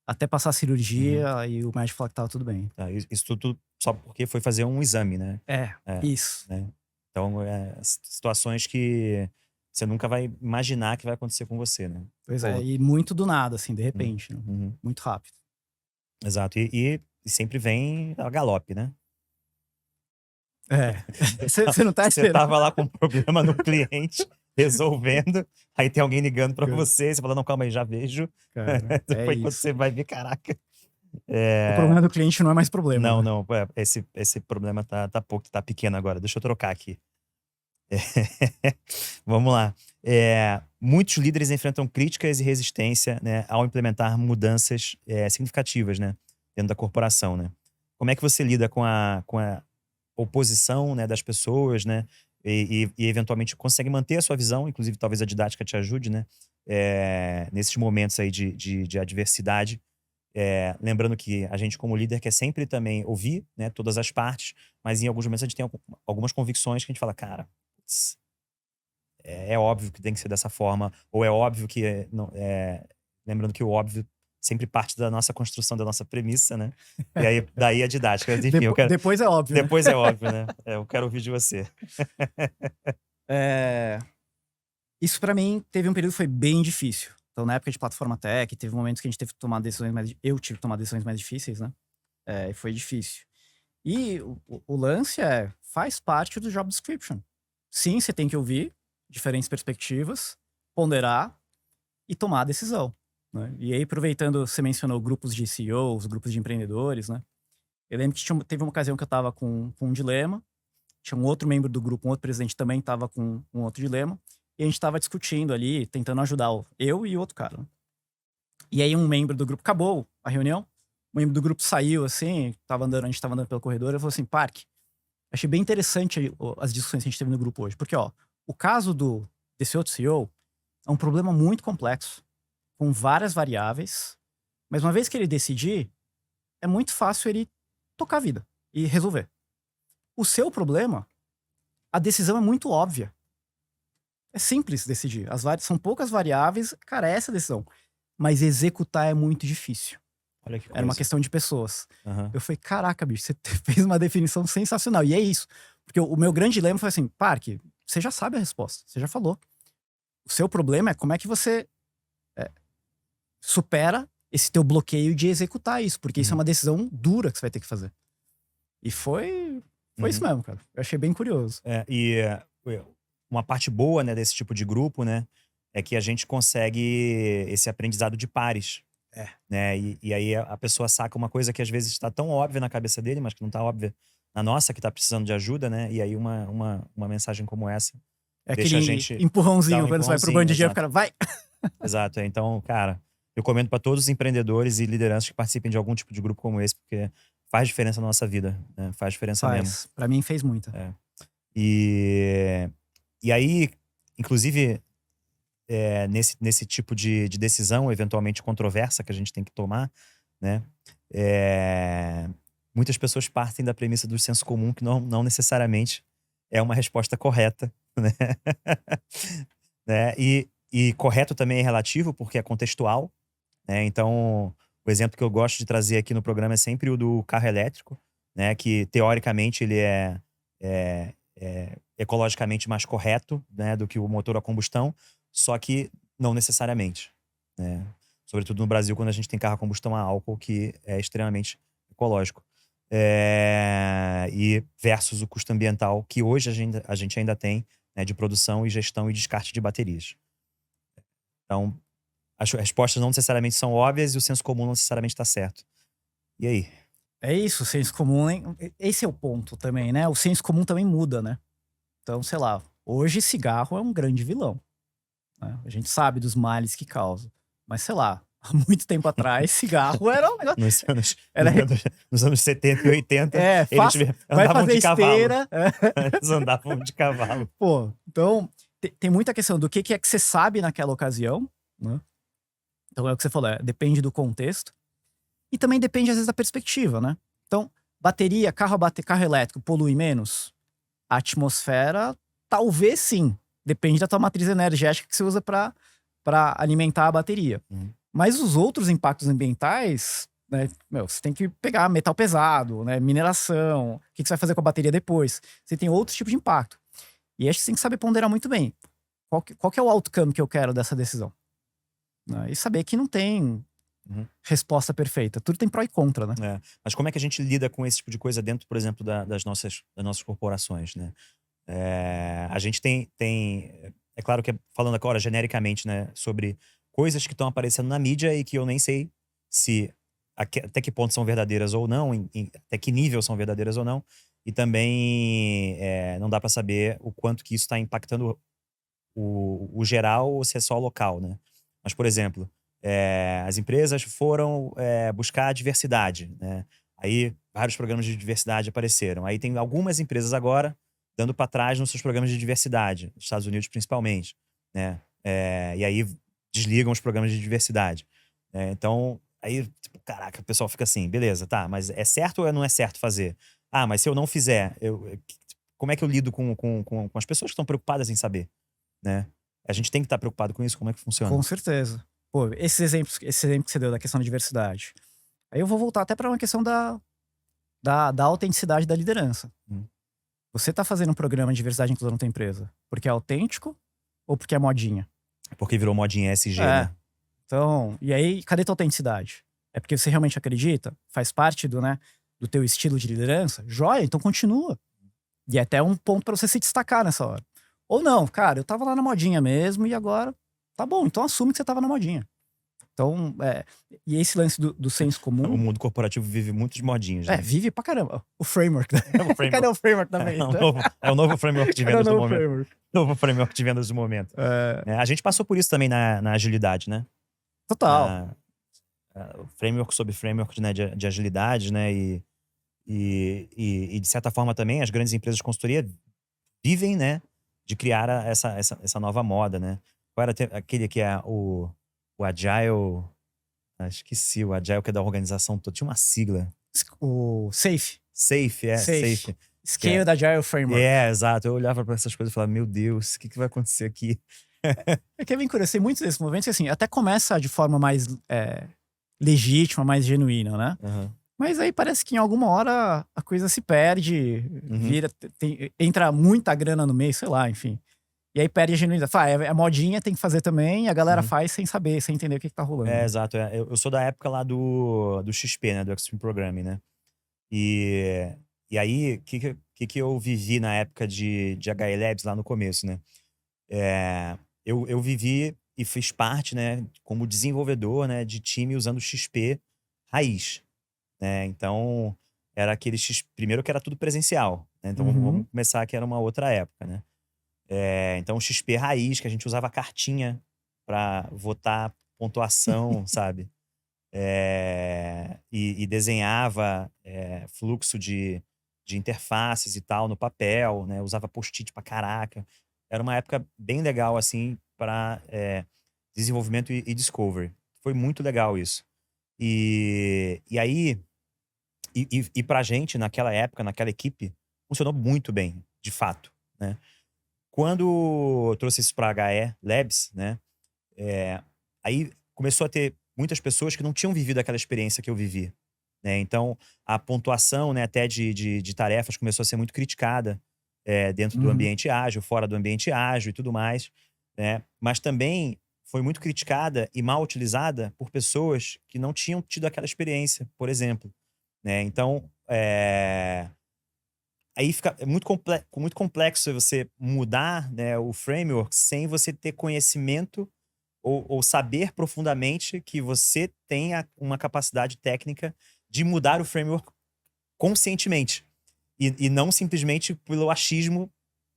Até passar a cirurgia e o médico falar que tava tudo bem. Tá, isso tudo só porque foi fazer um exame, né? É, É, isso. né? Então, situações que você nunca vai imaginar que vai acontecer com você, né? Pois Pô, é, e muito do nada, assim, de uhum, repente, né? uhum, Muito rápido. exato. E sempre vem a galope, né? É. Você não tá Você esperando. tava lá com um problema no cliente, resolvendo, aí tem alguém ligando pra você, você fala, não, calma aí, já vejo. Cara, é Depois quando isso. você vai ver, caraca. O problema do cliente não é mais problema, Não, né? não, esse problema tá pouco, tá pequeno agora. Deixa eu trocar aqui. Vamos lá. Muitos líderes enfrentam críticas e resistência, né, ao implementar mudanças significativas, né, dentro da corporação, né? Como é que você lida com a oposição, né, das pessoas, né? E eventualmente consegue manter a sua visão, inclusive talvez a didática te ajude, né? Nesses momentos aí de adversidade. Lembrando que a gente, como líder, quer sempre também ouvir, né, todas as partes, mas em alguns momentos a gente tem algumas convicções que a gente fala, cara, putz, é óbvio que tem que ser dessa forma, ou é óbvio que. Não, lembrando que o óbvio sempre parte da nossa construção, da nossa premissa, né? E aí, daí a didática. Mas, enfim, Depois é óbvio, né? depois é óbvio, né? Eu quero ouvir de você. Isso pra mim teve um período que foi bem difícil. Então, na época de plataforma tech, teve momentos que a gente teve que tomar decisões mais. Eu tive que tomar decisões mais difíceis, né? E foi difícil. E o lance faz parte do job description. Sim, você tem que ouvir diferentes perspectivas, ponderar e tomar a decisão, né? E aí, aproveitando, você mencionou grupos de CEOs, grupos de empreendedores, né? Eu lembro que teve uma ocasião que eu estava com um dilema, tinha um outro membro do grupo, um outro presidente também estava com um outro dilema, e a gente estava discutindo ali, tentando ajudar eu e o outro cara, né? E aí um membro do grupo, acabou a reunião, um membro do grupo saiu assim, a gente tava andando pelo corredor, e falou assim, Parque, achei bem interessante as discussões que a gente teve no grupo hoje, porque ó, o caso desse outro CEO é um problema muito complexo, com várias variáveis, mas uma vez que ele decidir, é muito fácil ele tocar a vida e resolver. O seu problema, a decisão é muito óbvia. É simples decidir. São poucas variáveis, cara, é essa a decisão. Mas executar é muito difícil. Olha que coisa. Era uma questão de pessoas. Uhum. Eu falei, caraca, bicho, você fez uma definição sensacional. E é isso. Porque o meu grande dilema foi assim, Parque, você já sabe a resposta, você já falou. O seu problema é como é que você supera esse teu bloqueio de executar isso. Porque isso é uma decisão dura que você vai ter que fazer. E foi isso mesmo, cara. Eu achei bem curioso. Uma parte boa, né, desse tipo de grupo, né, é que a gente consegue esse aprendizado de pares. Né? E aí a pessoa saca uma coisa que às vezes está tão óbvia na cabeça dele, mas que não está óbvia na nossa, que está precisando de ajuda, né? E aí uma mensagem como essa É deixa aquele a gente empurrãozinho dar um quando você vai pro empurrãozinho, band de exato. o cara vai. Exato. Então, cara, eu recomendo para todos os empreendedores e lideranças que participem de algum tipo de grupo como esse, porque faz diferença na nossa vida, né? Faz diferença mesmo. Pra mim fez muita. E aí, inclusive, nesse tipo de decisão, eventualmente controversa, que a gente tem que tomar, né? Muitas pessoas partem da premissa do senso comum, que não necessariamente é uma resposta correta, né? Né? E correto também é relativo, porque é contextual, né? Então, o exemplo que eu gosto de trazer aqui no programa é sempre o do carro elétrico, né? Que teoricamente ele é ecologicamente mais correto, né, do que o motor a combustão, só que não necessariamente, né? Sobretudo no Brasil, quando a gente tem carro a combustão a álcool, que é extremamente ecológico. E versus o custo ambiental, que hoje a gente ainda tem, né, de produção e gestão e descarte de baterias. Então, as respostas não necessariamente são óbvias e o senso comum não necessariamente está certo. E aí? É isso, o senso comum, hein? Esse é o ponto também, né? O senso comum também muda, né? Então, sei lá, hoje cigarro é um grande vilão, né? A gente sabe dos males que causa. Mas, sei lá, há muito tempo atrás, cigarro era um negócio. Nos anos 70 e 80, eles vai andavam fazer de cavalo. esteira. Eles andavam de cavalo. Pô, então, tem muita questão do que é que você sabe naquela ocasião, né? Então, é o que você falou, depende do contexto. E também depende, às vezes, da perspectiva, né? Então, bateria, carro elétrico polui menos? A atmosfera, talvez sim. Depende da tua matriz energética que você usa para para alimentar a bateria. Uhum. Mas os outros impactos ambientais, né, você tem que pegar metal pesado, né, mineração, o que você vai fazer com a bateria depois. Você tem outros tipos de impacto. E acho que você tem que saber ponderar muito bem. Qual que é o outcome que eu quero dessa decisão? Né? E saber que não tem resposta perfeita. Tudo tem pró e contra, né? Mas como é que a gente lida com esse tipo de coisa dentro, por exemplo, das nossas corporações, né? A gente tem, é claro que falando agora genericamente, né, sobre coisas que estão aparecendo na mídia e que eu nem sei se até que ponto são verdadeiras ou não, até que nível são verdadeiras ou não, e também não dá para saber o quanto que isso está impactando o geral ou se é só local, né? Mas, por exemplo, as empresas foram buscar diversidade, né? Aí vários programas de diversidade apareceram. Aí tem algumas empresas agora dando para trás nos seus programas de diversidade, nos Estados Unidos principalmente, né? E aí desligam os programas de diversidade. Então, aí, tipo, caraca, o pessoal fica assim, beleza, tá, mas é certo ou não é certo fazer? Ah, mas se eu não fizer, como é que eu lido com as pessoas que estão preocupadas em saber, né? A gente tem que estar preocupado com isso, como é que funciona? Com certeza. Pô, esse exemplo que você deu da questão da diversidade. Aí eu vou voltar até para uma questão da autenticidade da liderança. Você tá fazendo um programa de diversidade e inclusão na tua empresa porque é autêntico ou porque é modinha? Porque virou modinha SG, né? Então, e aí, cadê tua autenticidade? É porque você realmente acredita? Faz parte do teu estilo de liderança? Joia, então continua. E é até um ponto para você se destacar nessa hora. Ou não, cara, eu tava lá na modinha mesmo e agora tá bom, então assume que você tava na modinha. Então, e esse lance do senso comum. O mundo corporativo vive muito de modinhas, né? Vive pra caramba. O framework. Cadê o framework também? É o novo framework de vendas do momento. Novo framework de vendas do momento. A gente passou por isso também na agilidade, né? Total. Framework sobre framework, né, de agilidade, né? E de certa forma também as grandes empresas de consultoria vivem, né, de criar essa nova moda, né? Qual era aquele que é o Agile? Esqueci, o Agile que é da organização toda. Tinha uma sigla. O SAFe. SAFe. Scaled Agile Framework. Exato. Eu olhava para essas coisas e falava, meu Deus, o que vai acontecer aqui? É que é bem curioso. Tem muitos desses movimentos que, assim, até começa de forma mais legítima, mais genuína, né? Mas aí parece que em alguma hora a coisa se perde, vira, entra muita grana no meio, sei lá, enfim. E aí perde a genuinidade. A modinha tem que fazer também, e a galera faz sem saber, sem entender o que tá rolando. Exato. Eu sou da época lá do XP, né? Do Extreme Programming, né? E aí, o que eu vivi na época de HE Labs lá no começo, né? Eu vivi e fiz parte, né? Como desenvolvedor, né? De time usando XP raiz, né? Então, era aquele primeiro que era tudo presencial, né? Então, vamos começar que era uma outra época, né? Então, o XP raiz, que a gente usava cartinha para votar pontuação, sabe? E desenhava fluxo de interfaces e tal no papel, né? Usava post-it pra caraca. Era uma época bem legal, assim, para desenvolvimento e discovery. Foi muito legal isso. E aí, pra gente, naquela época, naquela equipe, funcionou muito bem, de fato, né? Quando eu trouxe isso para HE Labs, né? Aí começou a ter muitas pessoas que não tinham vivido aquela experiência que eu vivi, né? Então, a pontuação, né, até de tarefas começou a ser muito criticada dentro do ambiente ágil, fora do ambiente ágil e tudo mais, né? Mas também foi muito criticada e mal utilizada por pessoas que não tinham tido aquela experiência, por exemplo, né? Então, aí fica muito complexo você mudar, né, o framework sem você ter conhecimento ou saber profundamente que você tenha uma capacidade técnica de mudar o framework conscientemente. E não simplesmente pelo achismo,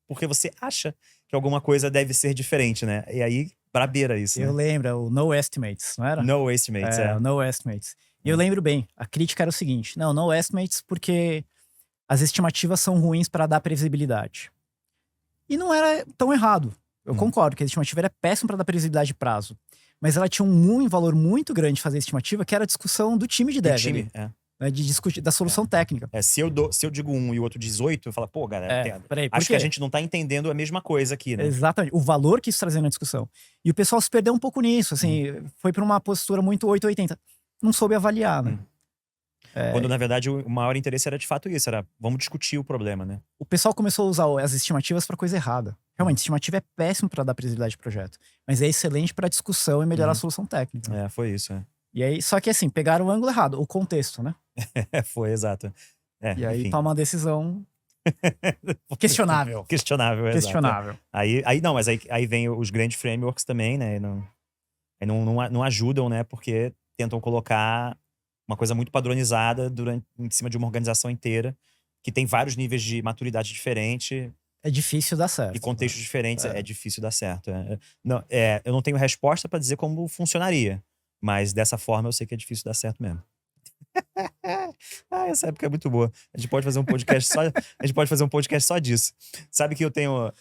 porque você acha que alguma coisa deve ser diferente, né? E aí, brabeira isso, né? Eu lembro, o No Estimates, não era? No Estimates, o No Estimates. E eu lembro bem, a crítica era o seguinte, não, No Estimates porque as estimativas são ruins para dar previsibilidade. E não era tão errado. Eu concordo que a estimativa era péssima para dar previsibilidade de prazo. Mas ela tinha um valor muito grande de fazer a estimativa, que era a discussão do time de dev. né, de discutir da solução técnica. Se eu digo 1 e o outro diz 8, eu falo, pô, galera, Peraí, por acho que quê? a gente não tá entendendo a mesma coisa aqui, né? Exatamente. O valor que isso trazia na discussão. E o pessoal se perdeu um pouco nisso, assim, foi pra uma postura muito 880. Não soube avaliar, né? Quando, na verdade, o maior interesse era de fato isso, era vamos discutir o problema, né? O pessoal começou a usar as estimativas pra coisa errada. Realmente, estimativa é péssimo pra dar previsibilidade de projeto, mas é excelente pra discussão e melhorar a solução técnica. Foi isso, E aí, só que assim, pegaram o ângulo errado, o contexto, né? Foi, exato. E aí enfim. toma uma decisão questionável. Questionável, exato. Questionável. Aí vem os grandes frameworks também, né? Não ajudam, né? Porque tentam colocar uma coisa muito padronizada em cima de uma organização inteira, que tem vários níveis de maturidade diferente É difícil dar certo. e contextos diferentes. É difícil dar certo. Eu não tenho resposta para dizer como funcionaria, mas dessa forma eu sei que é difícil dar certo mesmo. Essa época é muito boa. A gente pode fazer um podcast só disso. Sabe que eu tenho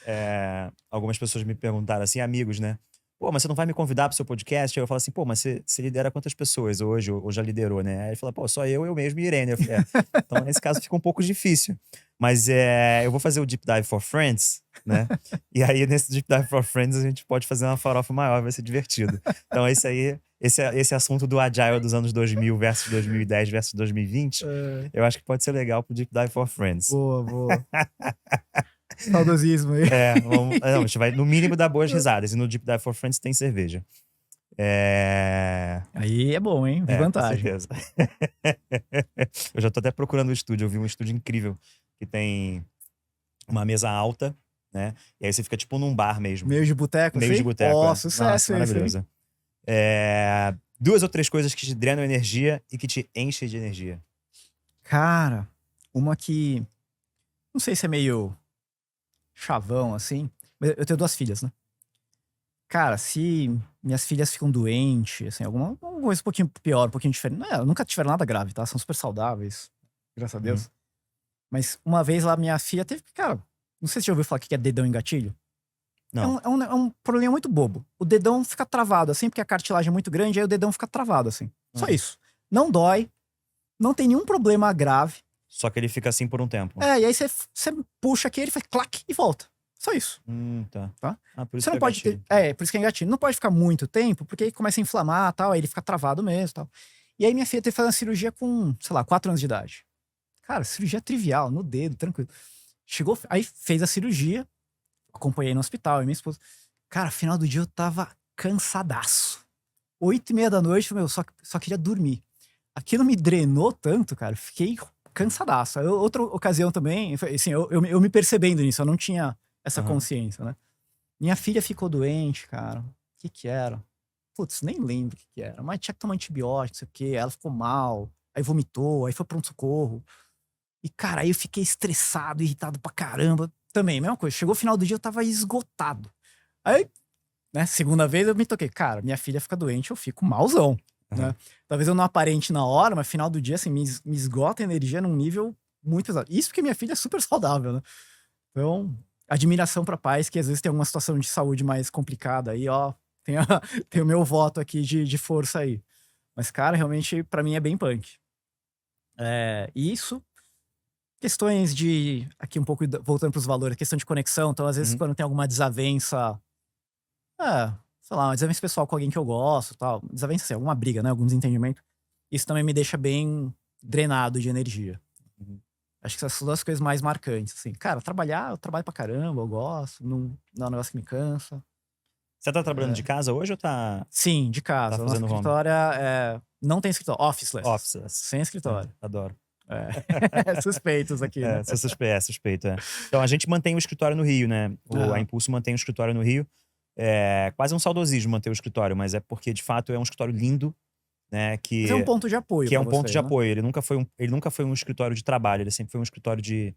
algumas pessoas me perguntaram assim, amigos, né? Pô, mas você não vai me convidar pro seu podcast? Aí eu falo assim, pô, mas você lidera quantas pessoas hoje, ou já liderou, né? Aí ele fala, pô, só eu mesmo e Irene. Eu falei, então nesse caso fica um pouco difícil. Mas eu vou fazer o Deep Dive for Friends, né? E aí nesse Deep Dive for Friends a gente pode fazer uma farofa maior, vai ser divertido. Então esse assunto do Agile dos anos 2000 versus 2010 versus 2020, eu acho que pode ser legal pro Deep Dive for Friends. Boa. Saudosismo aí. A gente vai no mínimo dar boas risadas. E no Deep Dive for Friends tem cerveja. Aí é bom, hein? Vi vantagem. Com certeza. Eu já tô até procurando o estúdio. Eu vi um estúdio incrível que tem uma mesa alta, né? E aí você fica tipo num bar mesmo. Meio de boteco, Meio assim? de boteco. Ó, sucesso maravilhoso. 2 ou 3 coisas que te drenam energia e que te enchem de energia. Cara, uma que... Não sei se é meio chavão, assim. Mas eu tenho 2 filhas, né? Cara, se minhas filhas ficam doentes, assim, alguma coisa um pouquinho pior, um pouquinho diferente. Não, nunca tiveram nada grave, tá? São super saudáveis, graças a Deus. Mas uma vez lá, minha filha teve... Cara, não sei se você já ouviu falar que é dedão em gatilho. Não. É um problema muito bobo. O dedão fica travado, assim, porque a cartilagem é muito grande, aí o dedão fica travado, assim. Só isso. Não dói, não tem nenhum problema grave. Só que ele fica assim por um tempo. E aí você puxa aqui, ele faz clac e volta. Só isso. Tá. Por isso você não pode ter. Por isso que é gatilho. Não pode ficar muito tempo, porque aí começa a inflamar e tal, aí ele fica travado mesmo e tal. E aí minha filha teve que fazer uma cirurgia com, sei lá, 4 anos de idade. Cara, cirurgia trivial, no dedo, tranquilo. Chegou, aí fez a cirurgia, acompanhei no hospital, e minha esposa. Cara, final do dia eu tava cansadaço. 8h30 da noite, meu, só queria dormir. Aquilo me drenou tanto, cara, fiquei cansadaço. Outra ocasião também, assim, eu me percebendo nisso, eu não tinha essa consciência, né? Minha filha ficou doente, cara. O que era? Putz, nem lembro o que era. Mas tinha que tomar antibiótico, não sei o quê. Ela ficou mal, aí vomitou, aí foi pronto-socorro. E, cara, aí eu fiquei estressado, irritado pra caramba. Também, mesma coisa. Chegou o final do dia, eu tava esgotado. Aí, né, segunda vez eu me toquei. Cara, minha filha fica doente, eu fico malzão, né? Talvez eu não aparente na hora, mas final do dia, assim, me esgota a energia num nível muito pesado. Isso porque minha filha é super saudável, né? Então, admiração pra pais que às vezes tem alguma situação de saúde mais complicada aí, ó. Tem o meu voto aqui de força aí. Mas, cara, realmente, pra mim é bem punk. Isso. Questões de... Aqui um pouco voltando pros valores, questão de conexão. Então, às vezes, quando tem alguma desavença... sei lá, uma desavença pessoal com alguém que eu gosto, tal. Desavença, assim, alguma briga, né? Algum desentendimento. Isso também me deixa bem drenado de energia. Acho que essas são 2 coisas mais marcantes, assim. Cara, eu trabalho pra caramba, eu gosto. Não é um negócio que me cansa. Você tá trabalhando de casa hoje ou tá... Sim, de casa. Tá O nosso fazendo home? escritório não tem escritório. Officeless. Officeless. Sem escritório. Adoro. Suspeitos aqui, né? Suspeito. Então, a gente mantém o escritório no Rio, né? A Impulso mantém o escritório no Rio. É quase um saudosismo manter o escritório, mas é porque, de fato, é um escritório lindo, né? Mas é um ponto de apoio. Que é um ponto de né? apoio. Ele nunca foi um escritório de trabalho, ele sempre foi um escritório de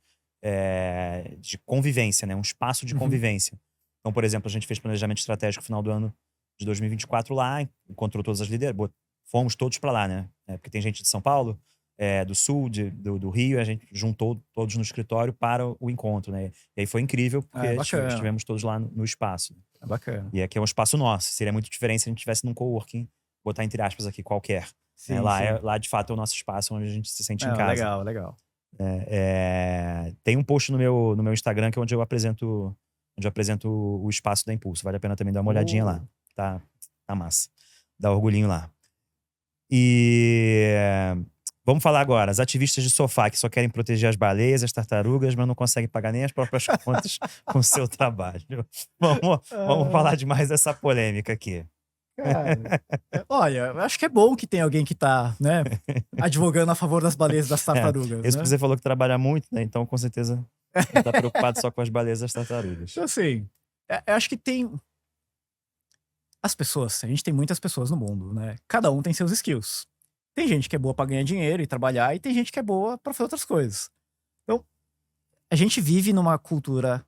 convivência, né? Um espaço de convivência. Então, por exemplo, a gente fez planejamento estratégico no final do ano de 2024 lá, encontrou todas as lideranças, fomos todos para lá, né? Porque tem gente de São Paulo, do Sul, do Rio, a gente juntou todos no escritório para o encontro, né? E aí foi incrível, porque estivemos todos lá no espaço. É bacana. E aqui é um espaço nosso. Seria muito diferente se a gente estivesse num coworking, botar entre aspas aqui, qualquer. Né? Sim, sim. Lá, de fato, é o nosso espaço onde a gente se sente em Não, casa. legal, legal. Tem um post no meu Instagram que é onde eu apresento o espaço da Impulso. Vale a pena também dar uma olhadinha lá. Tá massa. Dá orgulhinho lá. E vamos falar agora. As ativistas de sofá que só querem proteger as baleias, as tartarugas, mas não conseguem pagar nem as próprias contas com o seu trabalho. Vamos falar de mais essa polêmica aqui. Cara, olha, eu acho que é bom que tem alguém que tá, né, advogando a favor das baleias e das tartarugas, Isso né? que você falou que trabalha muito, né? Então, com certeza, não tá preocupado só com as baleias e as tartarugas. Então, assim, eu acho que tem as pessoas, a gente tem muitas pessoas no mundo, né? Cada um tem seus skills. Tem gente que é boa pra ganhar dinheiro e trabalhar, e tem gente que é boa pra fazer outras coisas. Então, a gente vive numa cultura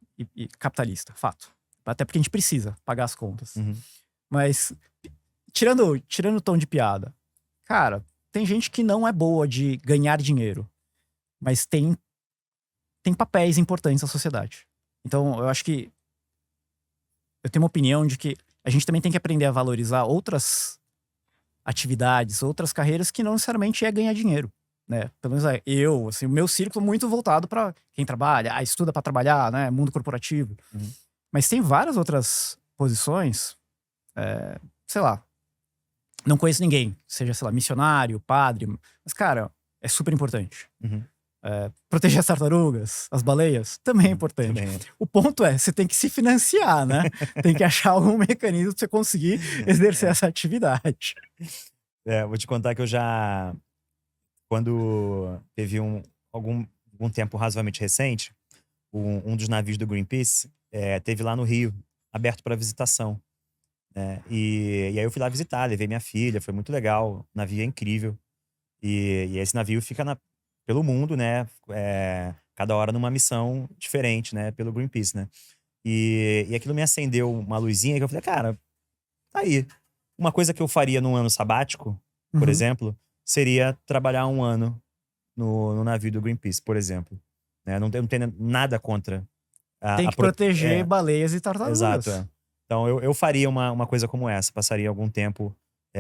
capitalista, fato. Até porque a gente precisa pagar as contas. Uhum. Mas, tirando o tom de piada, cara, tem gente que não é boa de ganhar dinheiro, mas tem papéis importantes na sociedade. Então, eu acho que eu tenho uma opinião de que a gente também tem que aprender a valorizar outras atividades, outras carreiras que não necessariamente é ganhar dinheiro, né? Pelo menos eu, assim, o meu círculo é muito voltado para quem trabalha, estuda para trabalhar, né? Mundo corporativo. Uhum. Mas tem várias outras posições, sei lá, não conheço ninguém, seja, sei lá, missionário, padre, mas, cara, é super importante. Uhum. Proteger as tartarugas, as baleias, também é importante. Também. O ponto é, você tem que se financiar, né? Tem que achar algum mecanismo pra você conseguir exercer essa atividade. Vou te contar que eu já... Quando teve algum tempo razoavelmente recente, um dos navios do Greenpeace teve lá no Rio, aberto para visitação. Né? E aí eu fui lá visitar, levei minha filha, foi muito legal. O navio é incrível. E esse navio fica pelo mundo, né? Cada hora numa missão diferente, né? Pelo Greenpeace, né? E aquilo me acendeu uma luzinha que eu falei, cara, tá aí. Uma coisa que eu faria num ano sabático, por Uhum. exemplo, seria trabalhar um ano no navio do Greenpeace, por exemplo. Né? Não tem nada contra Tem que proteger baleias e tartarugas. Exato, Então eu faria uma coisa como essa, passaria algum tempo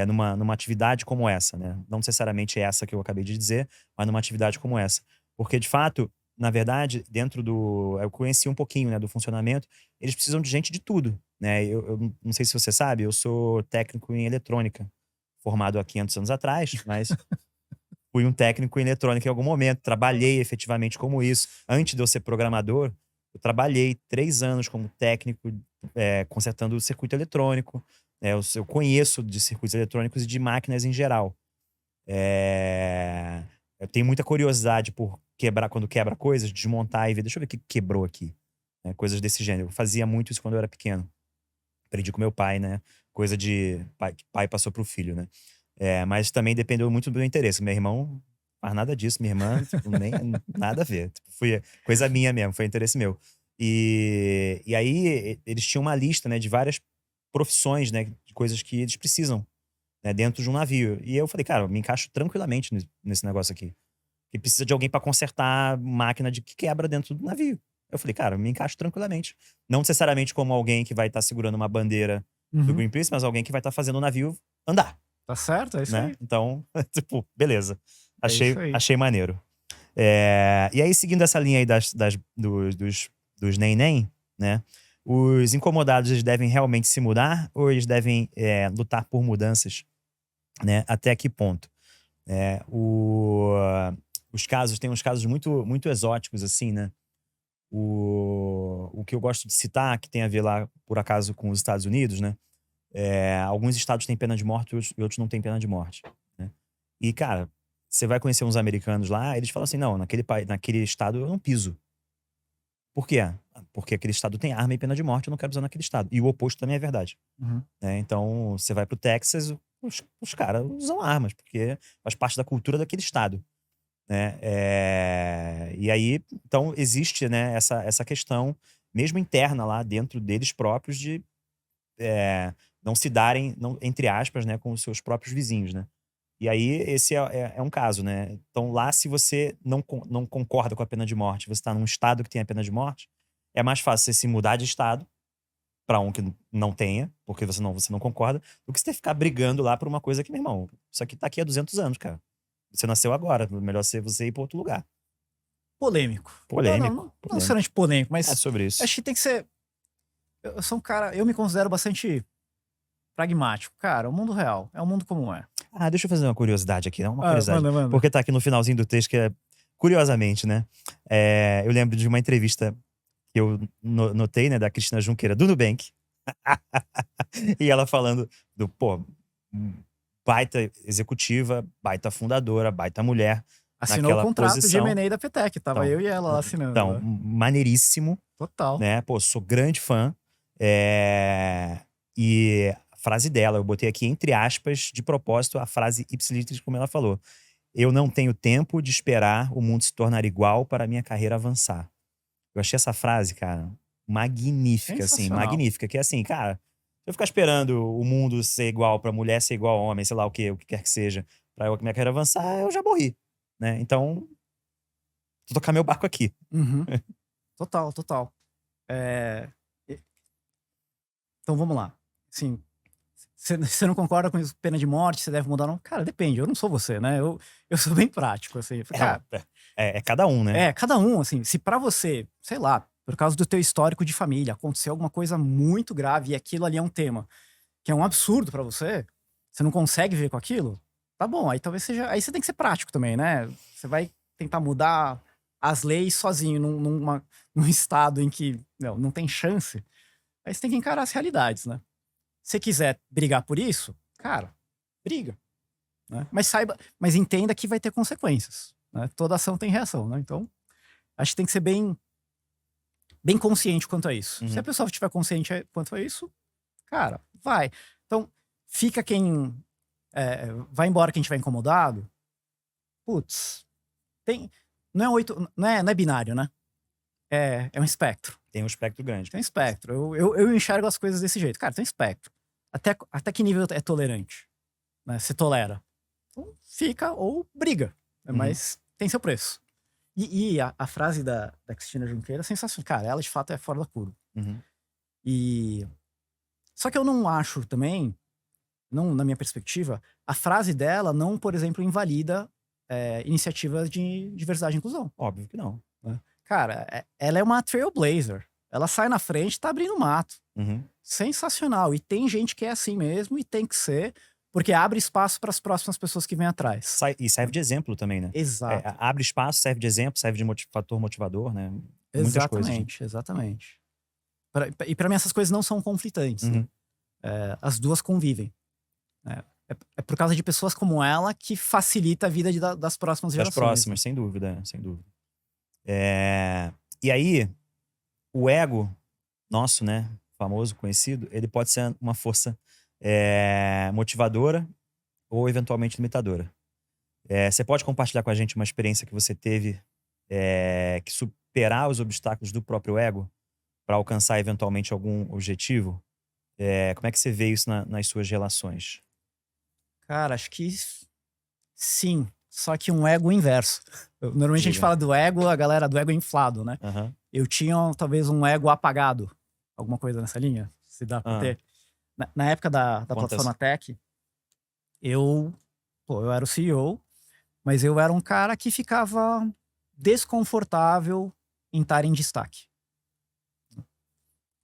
numa atividade como essa, né? Não necessariamente essa que eu acabei de dizer, mas numa atividade como essa. Porque, de fato, na verdade, dentro eu conheci um pouquinho, né, do funcionamento, eles precisam de gente de tudo, né? Eu não sei se você sabe, eu sou técnico em eletrônica, formado há 500 anos atrás, mas fui um técnico em eletrônica em algum momento, trabalhei efetivamente como isso. Antes de eu ser programador, eu trabalhei 3 anos como técnico, consertando o circuito eletrônico. Eu conheço de circuitos eletrônicos e de máquinas em geral. Eu tenho muita curiosidade por quando quebra coisas, desmontar e ver, deixa eu ver o que quebrou aqui. Coisas desse gênero. Eu fazia muito isso quando eu era pequeno. Aprendi com meu pai, né? Coisa de pai passou pro filho, né? Mas também dependeu muito do meu interesse. Meu irmão faz nada disso, minha irmã, tipo, nem nada a ver. Tipo, foi coisa minha mesmo, foi interesse meu. E aí eles tinham uma lista, né, de várias profissões, né, de coisas que eles precisam, né, dentro de um navio. E eu falei, cara, eu me encaixo tranquilamente nesse negócio aqui. Que precisa de alguém para consertar máquina que quebra dentro do navio. Eu falei, cara, eu me encaixo tranquilamente. Não necessariamente como alguém que vai estar segurando uma bandeira do Uhum. Greenpeace, mas alguém que vai estar fazendo o navio andar. Tá certo, é isso Né? aí. Então, tipo, beleza. É isso aí. Achei maneiro. E aí, seguindo essa linha aí dos nem, né? Os incomodados, eles devem realmente se mudar ou eles devem lutar por mudanças, né? Até que ponto? Tem uns casos muito, muito exóticos, assim, né? O que eu gosto de citar, que tem a ver lá, por acaso, com os Estados Unidos, né? Alguns estados têm pena de morte e outros não têm pena de morte. Né? E, cara, você vai conhecer uns americanos lá, eles falam assim, não, naquele estado eu não piso. Por quê? Porque aquele estado tem arma e pena de morte, eu não quero pisar naquele estado. E o oposto também é verdade. Uhum. Né? Então, você vai pro Texas, os caras usam armas, porque faz parte da cultura daquele estado. Né? E aí, então, existe, né, essa questão, mesmo interna lá dentro deles próprios, de não se darem, entre aspas, né, com os seus próprios vizinhos, né? E aí, esse é um caso, né? Então, lá, se você não concorda com a pena de morte, você está num estado que tem a pena de morte, é mais fácil você se mudar de estado pra um que não tenha, porque você não concorda, do que você ficar brigando lá por uma coisa que, meu irmão, isso aqui tá aqui há 200 anos, cara. Você nasceu agora, melhor ser você ir pra outro lugar. Polêmico. Polêmico, Não polêmico. necessariamente polêmico, É mas sobre isso. acho que tem que ser. Eu sou um cara, eu me considero bastante pragmático. Cara, o mundo real é o mundo como é. Ah, deixa eu fazer uma curiosidade aqui, não uma Ah, curiosidade. manda. Porque tá aqui no finalzinho do texto que é, curiosamente, né? Eu lembro de uma entrevista que eu notei, né, da Cristina Junqueira, do Nubank. E ela falando pô, baita executiva, baita fundadora, baita mulher, Assinou o naquela contrato de posição. M&A da Petec. Tava eu e ela lá assinando. Então, Né? maneiríssimo, Total. né? Pô, sou grande fã. E a frase dela, eu botei aqui entre aspas, de propósito, a frase ipsilitris, como ela falou. Eu não tenho tempo de esperar o mundo se tornar igual para a minha carreira avançar. Eu achei essa frase, cara, magnífica, assim, Sensacional. magnífica. Que é assim, cara, se eu ficar esperando o mundo ser igual pra mulher ser igual ao homem, sei lá o que quer que seja, pra minha carreira avançar, eu já morri, né? Então, vou tocar meu barco aqui. Uhum. Total. Então vamos lá. Assim, você não concorda com isso, pena de morte, você deve mudar, não? Cara, depende, eu não sou você, né? Eu sou bem prático, assim. Cara, É cada um, né? cada um, assim, se pra você, sei lá, por causa do teu histórico de família, aconteceu alguma coisa muito grave e aquilo ali é um tema que é um absurdo pra você, você não consegue ver com aquilo, tá bom, aí talvez seja. Aí você tem que ser prático também, né? Você vai tentar mudar as leis sozinho num estado em que não tem chance. Aí você tem que encarar as realidades, né? Se quiser brigar por isso, cara, briga. Né? Mas entenda que vai ter consequências. Né? Toda ação tem reação, né? Então, acho que tem que ser bem consciente quanto a isso. Se a pessoa estiver consciente quanto a isso, cara, vai. Então, fica quem. Vai embora quem estiver incomodado. Putz, tem. Não é binário, né? É um espectro. Tem um espectro grande. Tem um espectro. Eu enxergo as coisas desse jeito. Cara, tem um espectro. Até que nível é tolerante? Né? Se tolera. Então, fica ou briga. Né? Mas tem seu preço. E a frase da Cristina Junqueira é sensacional. Cara, ela de fato é fora da curva. E só que eu não acho também, não na minha perspectiva, a frase dela não, por exemplo, invalida iniciativas de diversidade e inclusão. Óbvio que não. Né? Cara, ela é uma trailblazer. Ela sai na frente e tá abrindo mato. Sensacional. E tem gente que é assim mesmo e tem que ser, porque abre espaço para as próximas pessoas que vêm atrás. E serve de exemplo também, né? Exato. Abre espaço, serve de exemplo, serve de fator motivador, né? Muitas coisas. Né? Exatamente. E para mim essas coisas não são conflitantes. Né? As duas convivem. É por causa de pessoas como ela que facilita a vida das próximas gerações. Das próximas, sem dúvida, sem dúvida. E aí, o ego nosso, né? Famoso, conhecido, ele pode ser uma força motivadora ou eventualmente limitadora. Você pode compartilhar com a gente uma experiência que você teve que superar os obstáculos do próprio ego para alcançar eventualmente algum objetivo? Como é que você vê isso nas suas relações? Cara, acho que sim. Só que um ego inverso. Normalmente a gente fala do ego, a galera do ego inflado, né? Eu tinha talvez um ego apagado. Alguma coisa nessa linha? Se dá pra ter. Na época da plataforma Tech, eu era o CEO, mas eu era um cara que ficava desconfortável em estar em destaque.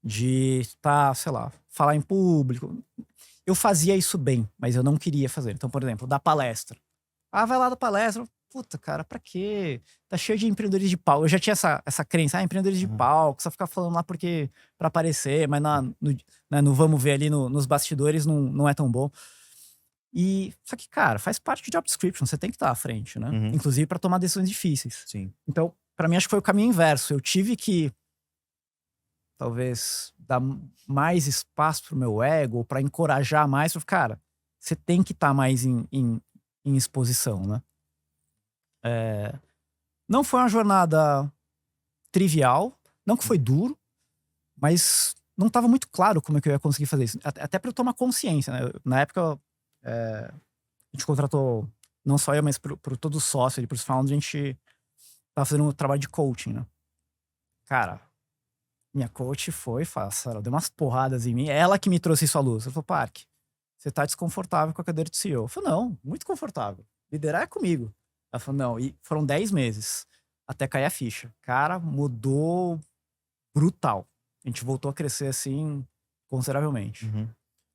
De estar, sei lá, falar em público. Eu fazia isso bem, mas eu não queria fazer. Então, por exemplo, dar palestra. Vai lá da palestra. Puta, cara, pra quê? Tá cheio de empreendedores de palco. Eu já tinha essa crença, empreendedores de palco, só ficar falando lá pra aparecer, mas no vamos ver ali nos bastidores não é tão bom. Só que, cara, faz parte do job description, você tem que estar à frente, né? Inclusive pra tomar decisões difíceis. Sim. Então, pra mim, acho que foi o caminho inverso. Eu tive que, talvez, dar mais espaço pro meu ego, ou pra encorajar mais. Cara, você tem que estar mais em exposição, né? Não foi uma jornada trivial, não que foi duro, mas não estava muito claro como é que eu ia conseguir fazer isso. Até para eu tomar consciência, né? Na época, a gente contratou, não só eu, mas para todos os sócios, para os founders, a gente tava fazendo um trabalho de coaching, né? Cara, minha coach ela deu umas porradas em mim. Ela que me trouxe isso à luz. Ela falou, Park, você tá desconfortável com a cadeira de CEO. Eu falei, não, muito confortável. Liderar é comigo. Ela falou, não, e foram 10 meses até cair a ficha. Cara, mudou brutal. A gente voltou a crescer assim consideravelmente. Uhum.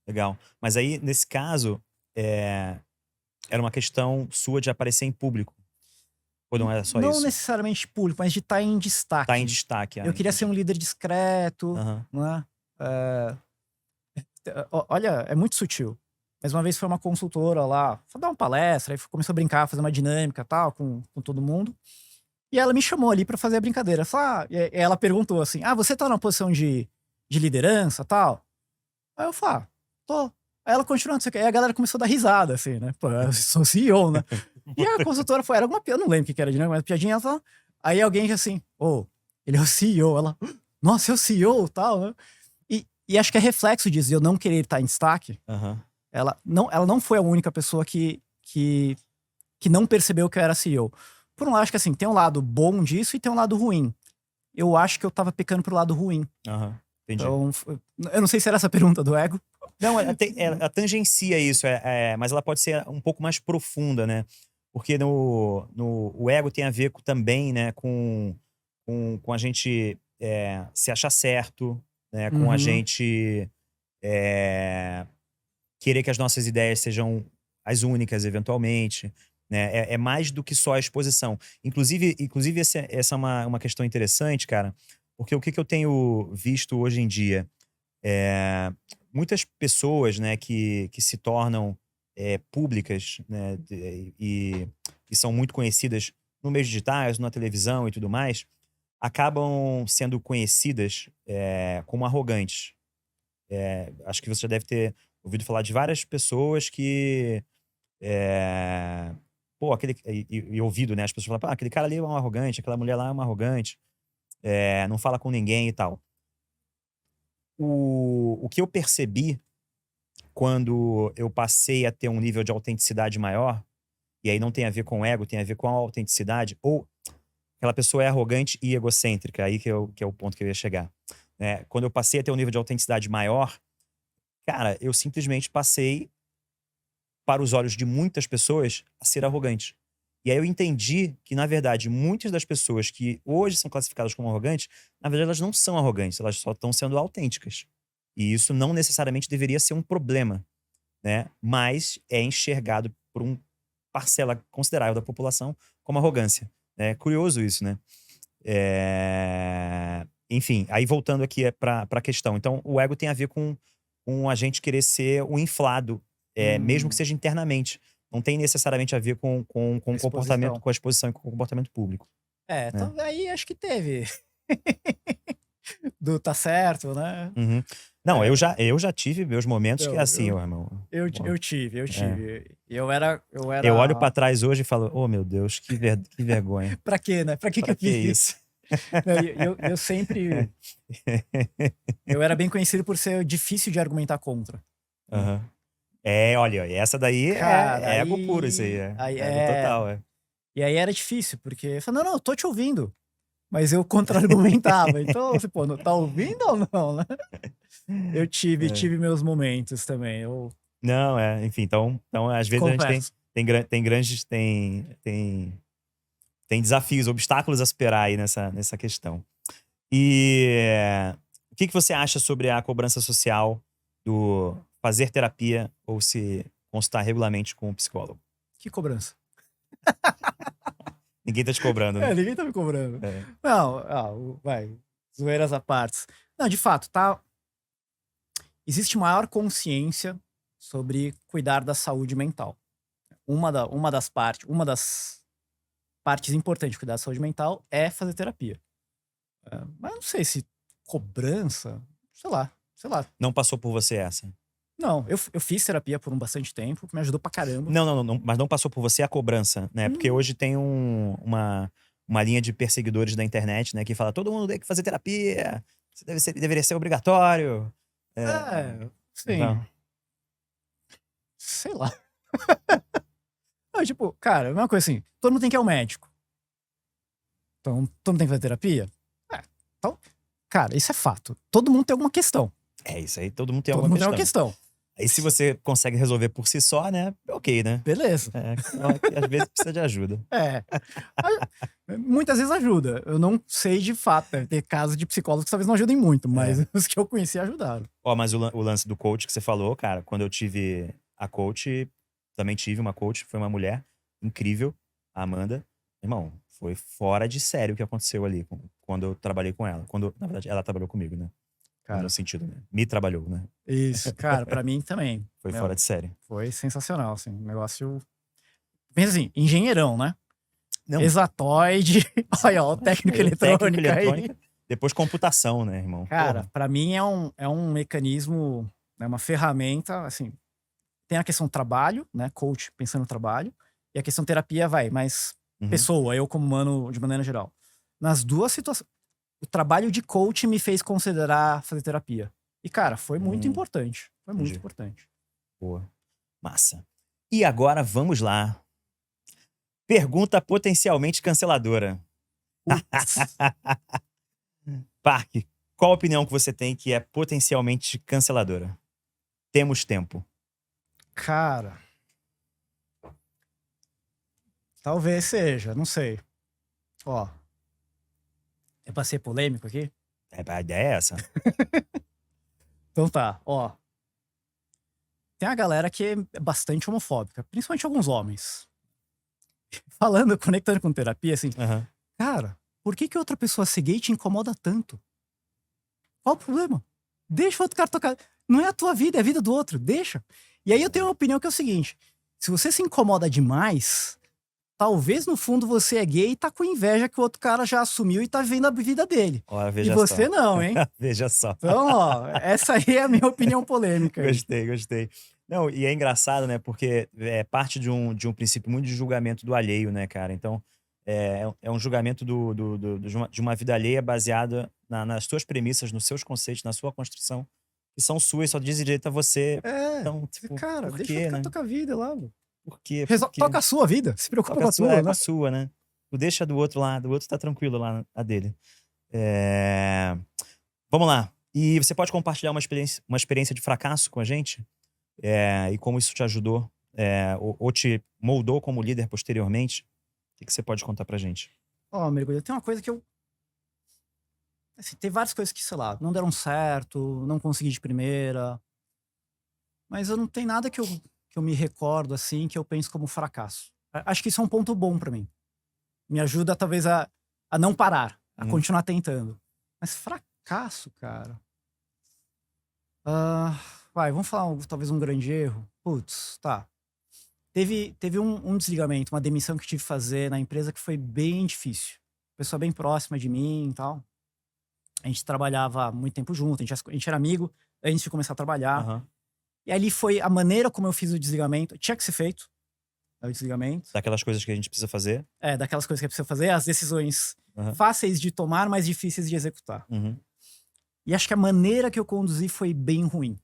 Legal. Mas aí, nesse caso, era uma questão sua de aparecer em público. Ou não era só Não isso? necessariamente público, mas de estar em destaque. Tá em destaque. Eu queria ser um líder discreto, Aham. né? Olha, é muito sutil. Mas uma vez foi uma consultora lá, foi dar uma palestra, aí começou a brincar, fazer uma dinâmica tal, com todo mundo. E ela me chamou ali pra fazer a brincadeira. E ela perguntou assim: ah, você tá numa posição de liderança tal? Aí eu falei, tô. Aí ela continuou, não sei o quê. Aí a galera começou a dar risada, assim, né? Pô, eu sou CEO, né? E a consultora era alguma piada, não lembro o que era, mas piadinha, ela falou. Aí alguém assim, ele é o CEO. Ela, nossa, é o CEO tal, né? E acho que é reflexo disso, de eu não querer estar em destaque. Aham. Ela não foi a única pessoa que não percebeu que eu era CEO. Por um lado, acho que assim, tem um lado bom disso e tem um lado ruim. Eu acho que eu tava pecando pro lado ruim. Aham. Entendi. Então, eu não sei se era essa a pergunta do ego. Não, ela tangencia isso, mas ela pode ser um pouco mais profunda, né? Porque o ego tem a ver também, né, com a gente se achar certo, né? Com a Uhum. gente querer que as nossas ideias sejam as únicas, eventualmente. Né? É mais do que só a exposição. Inclusive essa é uma questão interessante, cara, porque o que eu tenho visto hoje em dia? Muitas pessoas, né, que se tornam públicas, né, e são muito conhecidas no meio digitais, na televisão e tudo mais, acabam sendo conhecidas como arrogantes. Acho que você já deve ter ouvido falar de várias pessoas que pô, e ouvido, né? As pessoas falam, pá, aquele cara ali é um arrogante, aquela mulher lá é uma arrogante, não fala com ninguém e tal. O que eu percebi quando eu passei a ter um nível de autenticidade maior, e aí não tem a ver com ego, tem a ver com a autenticidade, ou aquela pessoa é arrogante e egocêntrica, aí que é o ponto que eu ia chegar. Quando eu passei a ter um nível de autenticidade maior, cara, eu simplesmente passei, para os olhos de muitas pessoas, a ser arrogante. E aí eu entendi que, na verdade, muitas das pessoas que hoje são classificadas como arrogantes, na verdade elas não são arrogantes, elas só estão sendo autênticas. E isso não necessariamente deveria ser um problema, né? Mas é enxergado por uma parcela considerável da população como arrogância. É curioso isso, né? Enfim, aí voltando aqui para a questão. Então, o ego tem a ver com a gente querer ser o inflado, mesmo que Hum, seja internamente. Não tem necessariamente a ver com o comportamento, exposição. com a exposição e com o comportamento público, né? Então aí acho que teve. Do tá certo, né? Uhum. Não, É, eu já tive meus momentos que é não, assim, ó, irmão. eu tive, eu É. tive. Eu era. Eu olho pra trás hoje e falo, oh meu Deus, que vergonha. Pra quê, né? Pra que Pra eu que fiz isso? isso? Não, eu sempre. Eu era bem conhecido por ser difícil de argumentar contra. Né? Aham. Olha, essa daí Cara, é ego puro, isso aí. aí É ego total, é. E aí era difícil, porque eu falei, não, eu tô te ouvindo. Mas eu contra-argumentava. Então, você, pô, não tá ouvindo ou não, né? Eu É. tive meus momentos também. Eu Não, enfim, então às vezes a gente confesso. tem grandes, tem desafios, obstáculos a superar aí nessa questão. E o que você acha sobre a cobrança social do fazer terapia ou se consultar regularmente com um psicólogo? Que cobrança. Ninguém tá te cobrando, né? Ninguém tá me cobrando. É. Não, vai. Zoeiras à parte. Não, de fato, tá. Existe maior consciência sobre cuidar da saúde mental. Uma das partes importantes de cuidar da saúde mental é fazer terapia. Mas não sei se cobrança, sei lá, sei lá. Não passou por você essa? Não, eu fiz terapia por bastante tempo, que me ajudou pra caramba. Não, mas não passou por você a cobrança, né? Porque Hum, hoje tem uma linha de perseguidores da internet, né? Que fala, todo mundo tem que fazer terapia, isso deveria ser obrigatório. É, sim, então, sei lá. Não, tipo, cara, é uma coisa assim, todo mundo tem que ir ao médico. Então, todo mundo tem que fazer terapia? É, então, Cara, isso é fato. Todo mundo tem alguma questão. É isso aí, todo mundo tem Todo alguma mundo tem uma questão. questão. Aí se você consegue resolver por si só, né? Ok, né? Beleza. Só que às vezes precisa de ajuda. É. Muitas vezes ajuda. Eu não sei de fato. Deve ter casos de psicólogos que talvez não ajudem muito, mas os que eu conheci ajudaram. Ó, mas o lance do coach que você falou, cara, quando eu tive a coach, também tive uma coach, foi uma mulher incrível, a Amanda. Irmão, foi fora de sério o que aconteceu ali quando eu trabalhei com ela. Quando, na verdade, ela trabalhou comigo, né? Cara, No sentido, né? Me trabalhou, né? isso. Cara, pra mim também. Foi Meu, fora de série. foi sensacional, assim. Um negócio. Pensa assim, engenheirão, né? Não, Exatoide. Olha, ó, o técnico eletrônica aí. Depois computação, né, irmão? Cara, Porra. pra mim é um mecanismo, né, uma ferramenta, assim. Tem a questão trabalho, né? Coach pensando no trabalho. E a questão terapia vai, mas Uhum. pessoa, eu como humano de maneira geral. Nas duas situações, o trabalho de coach me fez considerar fazer terapia. E, cara, foi muito importante. Foi muito Entendi. importante. Boa. Massa. E agora vamos lá. Pergunta potencialmente canceladora. Putz. Parque, qual a opinião que você tem que é potencialmente canceladora? Temos tempo. Cara. Talvez seja, não sei. Ó. É pra ser polêmico aqui? A ideia é essa. Então tá, ó. Tem a galera que é bastante homofóbica, principalmente alguns homens. Falando, conectando com terapia, assim, Uhum. cara, por que outra pessoa ser gay te incomoda tanto? Qual o problema? Deixa o outro cara tocar. Não é a tua vida, é a vida do outro. Deixa. E aí eu tenho uma opinião que é o seguinte: se você se incomoda demais, talvez no fundo você é gay e tá com inveja que o outro cara já assumiu e tá vivendo a vida dele. Ó, E veja você só. não, hein? Veja só. Então, ó, essa aí é a minha opinião polêmica. Aí. Gostei. Não, e é engraçado, né? Porque é parte de um princípio muito de julgamento do alheio, né, cara? Então, é um julgamento de uma vida alheia baseada nas tuas premissas, nos seus conceitos, na sua construção, que são suas, só dizem direito a você. É, Então, tipo, cara, por deixa o quê, outro cara né? tocar a vida lá. Mano. Por quê? Toca a sua vida, se preocupa Toca com a tua, com né? a sua, né? Tu deixa do outro lá, do outro tá tranquilo lá, a dele. Vamos lá. E você pode compartilhar uma experiência de fracasso com a gente? E como isso te ajudou, ou te moldou como líder posteriormente? O que você pode contar pra gente? Ó, mergulho, tem uma coisa que eu. Assim, tem várias coisas que, sei lá, não deram certo, não consegui de primeira. Mas eu não tenho nada que eu me recordo, assim, que eu penso como fracasso. Acho que isso é um ponto bom pra mim. Me ajuda, talvez, a não parar, a continuar tentando. Mas fracasso, cara. Vamos falar talvez um grande erro. Putz, tá. Teve um desligamento, uma demissão que eu tive que fazer na empresa que foi bem difícil. Pessoa bem próxima de mim e tal. A gente trabalhava muito tempo junto, a gente era amigo antes de começar a trabalhar. Uhum. E ali foi a maneira como eu fiz o desligamento. Tinha que ser feito, o desligamento. Daquelas coisas que a gente precisa fazer. Daquelas coisas que é preciso fazer, as decisões Uhum. fáceis de tomar, mas difíceis de executar. Uhum. E acho que a maneira que eu conduzi foi bem ruim.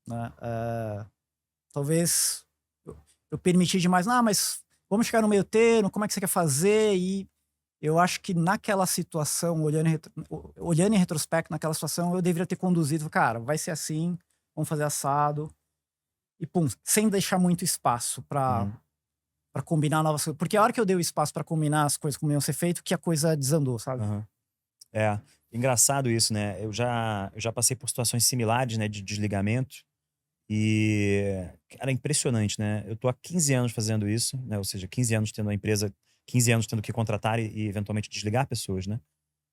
Né? Talvez eu permiti demais, mas vamos chegar no meio termo, como é que você quer fazer? E eu acho que naquela situação, olhando em retrospecto, naquela situação, eu deveria ter conduzido, cara, vai ser assim, vamos fazer assado. E pum, sem deixar muito espaço pra combinar novas coisas. Porque a hora que eu dei o espaço pra combinar as coisas como iam ser feito, que a coisa desandou, sabe? Uhum. Engraçado isso, né? Eu já passei por situações similares, né, de desligamento. E, cara, é impressionante, né? Eu tô há 15 anos fazendo isso, né? Ou seja, 15 anos tendo a empresa, 15 anos tendo que contratar e eventualmente desligar pessoas, né?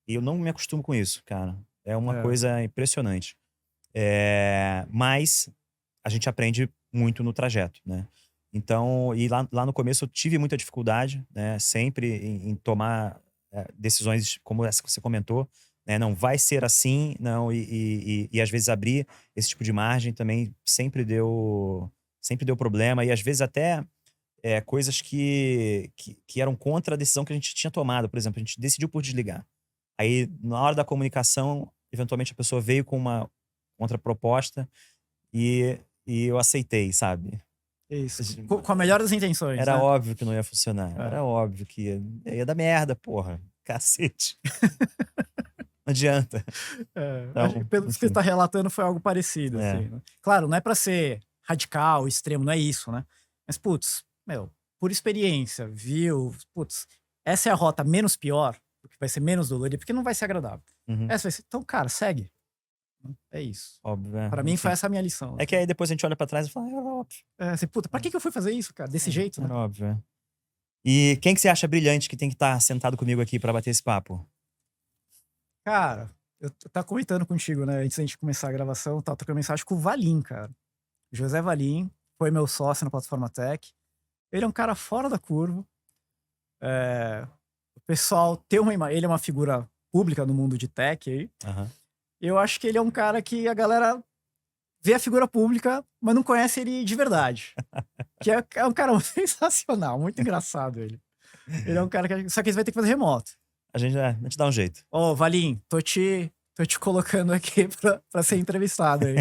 E eu não me acostumo com isso, cara. É uma coisa impressionante. Mas a gente aprende muito no trajeto, né? Então, e lá no começo eu tive muita dificuldade, né? Sempre em tomar decisões como essa que você comentou, né? Não vai ser assim, não. E às vezes abrir esse tipo de margem também sempre deu problema. E às vezes até coisas que eram contra a decisão que a gente tinha tomado. Por exemplo, a gente decidiu por desligar. Aí, na hora da comunicação, eventualmente a pessoa veio com uma contraproposta e eu aceitei, sabe? Isso. Com a melhor das intenções. Era né? óbvio que não ia funcionar. Era óbvio que ia dar merda, porra. Cacete. Não adianta. Então, Acho que pelo que você enfim. está relatando foi algo parecido, É. assim, né? Claro, não é para ser radical, extremo, não é isso, né? Mas, putz, meu, por experiência, viu? Putz, essa é a rota menos pior, porque vai ser menos dolorida, porque não vai ser agradável. Uhum. Essa vai ser, então, cara, segue. É isso. Óbvio, Para mim foi enfim. essa a minha lição. É que aí depois a gente olha pra trás e fala, era óbvio. Assim, puta, pra que eu fui fazer isso, cara? Desse jeito, né? Era óbvio, é. E quem que você acha brilhante que tem que estar sentado comigo aqui pra bater esse papo? Cara, eu tava comentando contigo, né? Antes da gente começar a gravação, tava trocando mensagem com o Valim, cara. O José Valim foi meu sócio na Plataforma Tech. Ele é um cara fora da curva. O pessoal tem ele é uma figura pública no mundo de tech aí. Aham. Eu acho que ele é um cara que a galera vê a figura pública, mas não conhece ele de verdade. Que é um cara sensacional, muito engraçado ele. Ele é um cara que. Só que ele vai ter que fazer remoto. A gente dá um jeito. Ô, Valim, tô te colocando aqui pra ser entrevistado aí.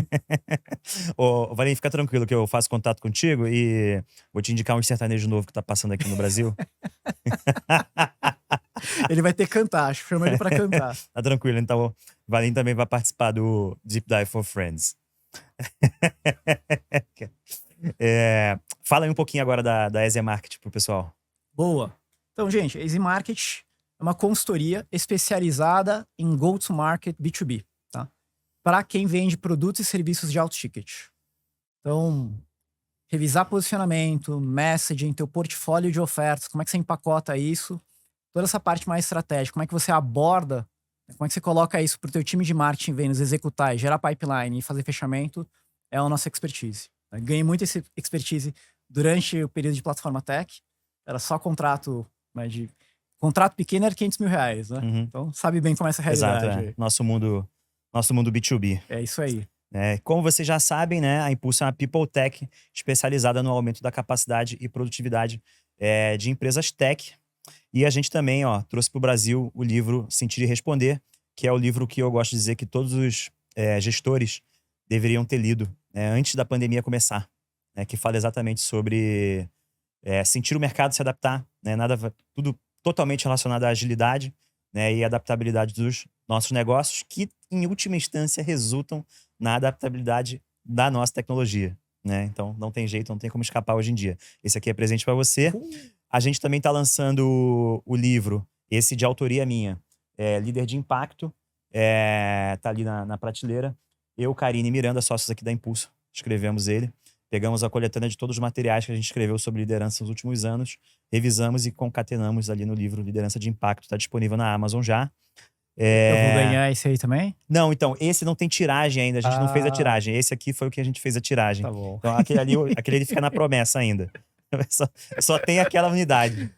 Ô, Valim, fica tranquilo que eu faço contato contigo e vou te indicar um sertanejo novo que tá passando aqui no Brasil. Ele vai ter que cantar, chama ele pra cantar. Tá tranquilo, então o Valim também vai participar do Deep Dive for Friends. Fala aí um pouquinho agora da Easy Market pro pessoal. Boa. Então, gente, a Easy Market é uma consultoria especializada em go-to-market B2B, tá? Para quem vende produtos e serviços de alto ticket. Então, revisar posicionamento, messaging, teu portfólio de ofertas, como é que você empacota isso, toda essa parte mais estratégica, como é que você aborda, como é que você coloca isso para o teu time de marketing, vendas, executar e gerar pipeline e fazer fechamento, é a nossa expertise. Ganhei muita expertise durante o período de plataforma tech, era só contrato, né, contrato pequeno era R$500 mil, né? Uhum. Então, sabe bem como é essa realidade. Exato, Nosso mundo B2B. É isso aí. Como vocês já sabem, né, a Impulso é uma People Tech especializada no aumento da capacidade e produtividade de empresas tech. E a gente também trouxe para o Brasil o livro Sentir e Responder, que é o livro que eu gosto de dizer que todos os gestores deveriam ter lido antes da pandemia começar, né, que fala exatamente sobre sentir o mercado se adaptar, né, tudo totalmente relacionado à agilidade, né, e adaptabilidade dos nossos negócios, que em última instância resultam na adaptabilidade da nossa tecnologia, né? Então não tem jeito, não tem como escapar hoje em dia. Esse aqui é presente para você. A gente também está lançando o livro, esse de autoria minha, Líder de Impacto, tá ali na prateleira. Eu, Karine e Miranda, sócios aqui da Impulso, escrevemos ele. Pegamos a coletânea de todos os materiais que a gente escreveu sobre liderança nos últimos anos, revisamos e concatenamos ali no livro Liderança de Impacto. Está disponível na Amazon já. Eu vou ganhar esse aí também? Não, então, esse não tem tiragem ainda, a gente não fez a tiragem. Esse aqui foi o que a gente fez a tiragem. Tá bom. Então, aquele ali fica na promessa ainda. Só tem aquela unidade.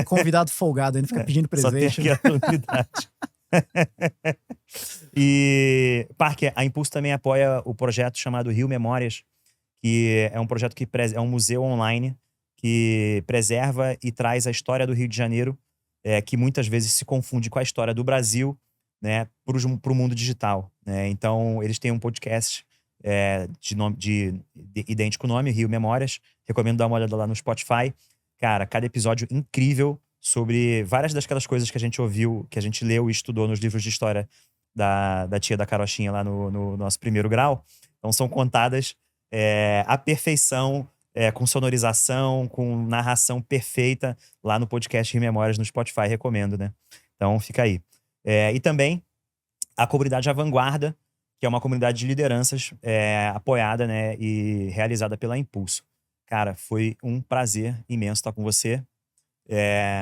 Convidado folgado, ainda fica pedindo presente. Só tem aquela unidade. E, Parker, a Impulso também apoia o projeto chamado Rio Memórias, que é um projeto que é um museu online que preserva e traz a história do Rio de Janeiro, que muitas vezes se confunde com a história do Brasil, né, para o mundo digital, né? Então, eles têm um podcast de idêntico nome, Rio Memórias. Recomendo dar uma olhada lá no Spotify. Cara, cada episódio incrível sobre várias daquelas coisas que a gente ouviu, que a gente leu e estudou nos livros de história da tia da Carochinha lá no nosso primeiro grau. Então, são contadas à perfeição, com sonorização, com narração perfeita lá no podcast Rio Memórias no Spotify. Recomendo, né? Então, fica aí. E também a comunidade A Vanguarda, que é uma comunidade de lideranças apoiada, né, e realizada pela Impulso. Cara, foi um prazer imenso estar com você.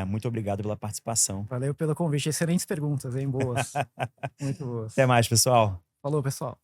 Muito obrigado pela participação. Valeu pelo convite. Excelentes perguntas, hein? Boas. Muito boas. Até mais, pessoal. Falou, pessoal.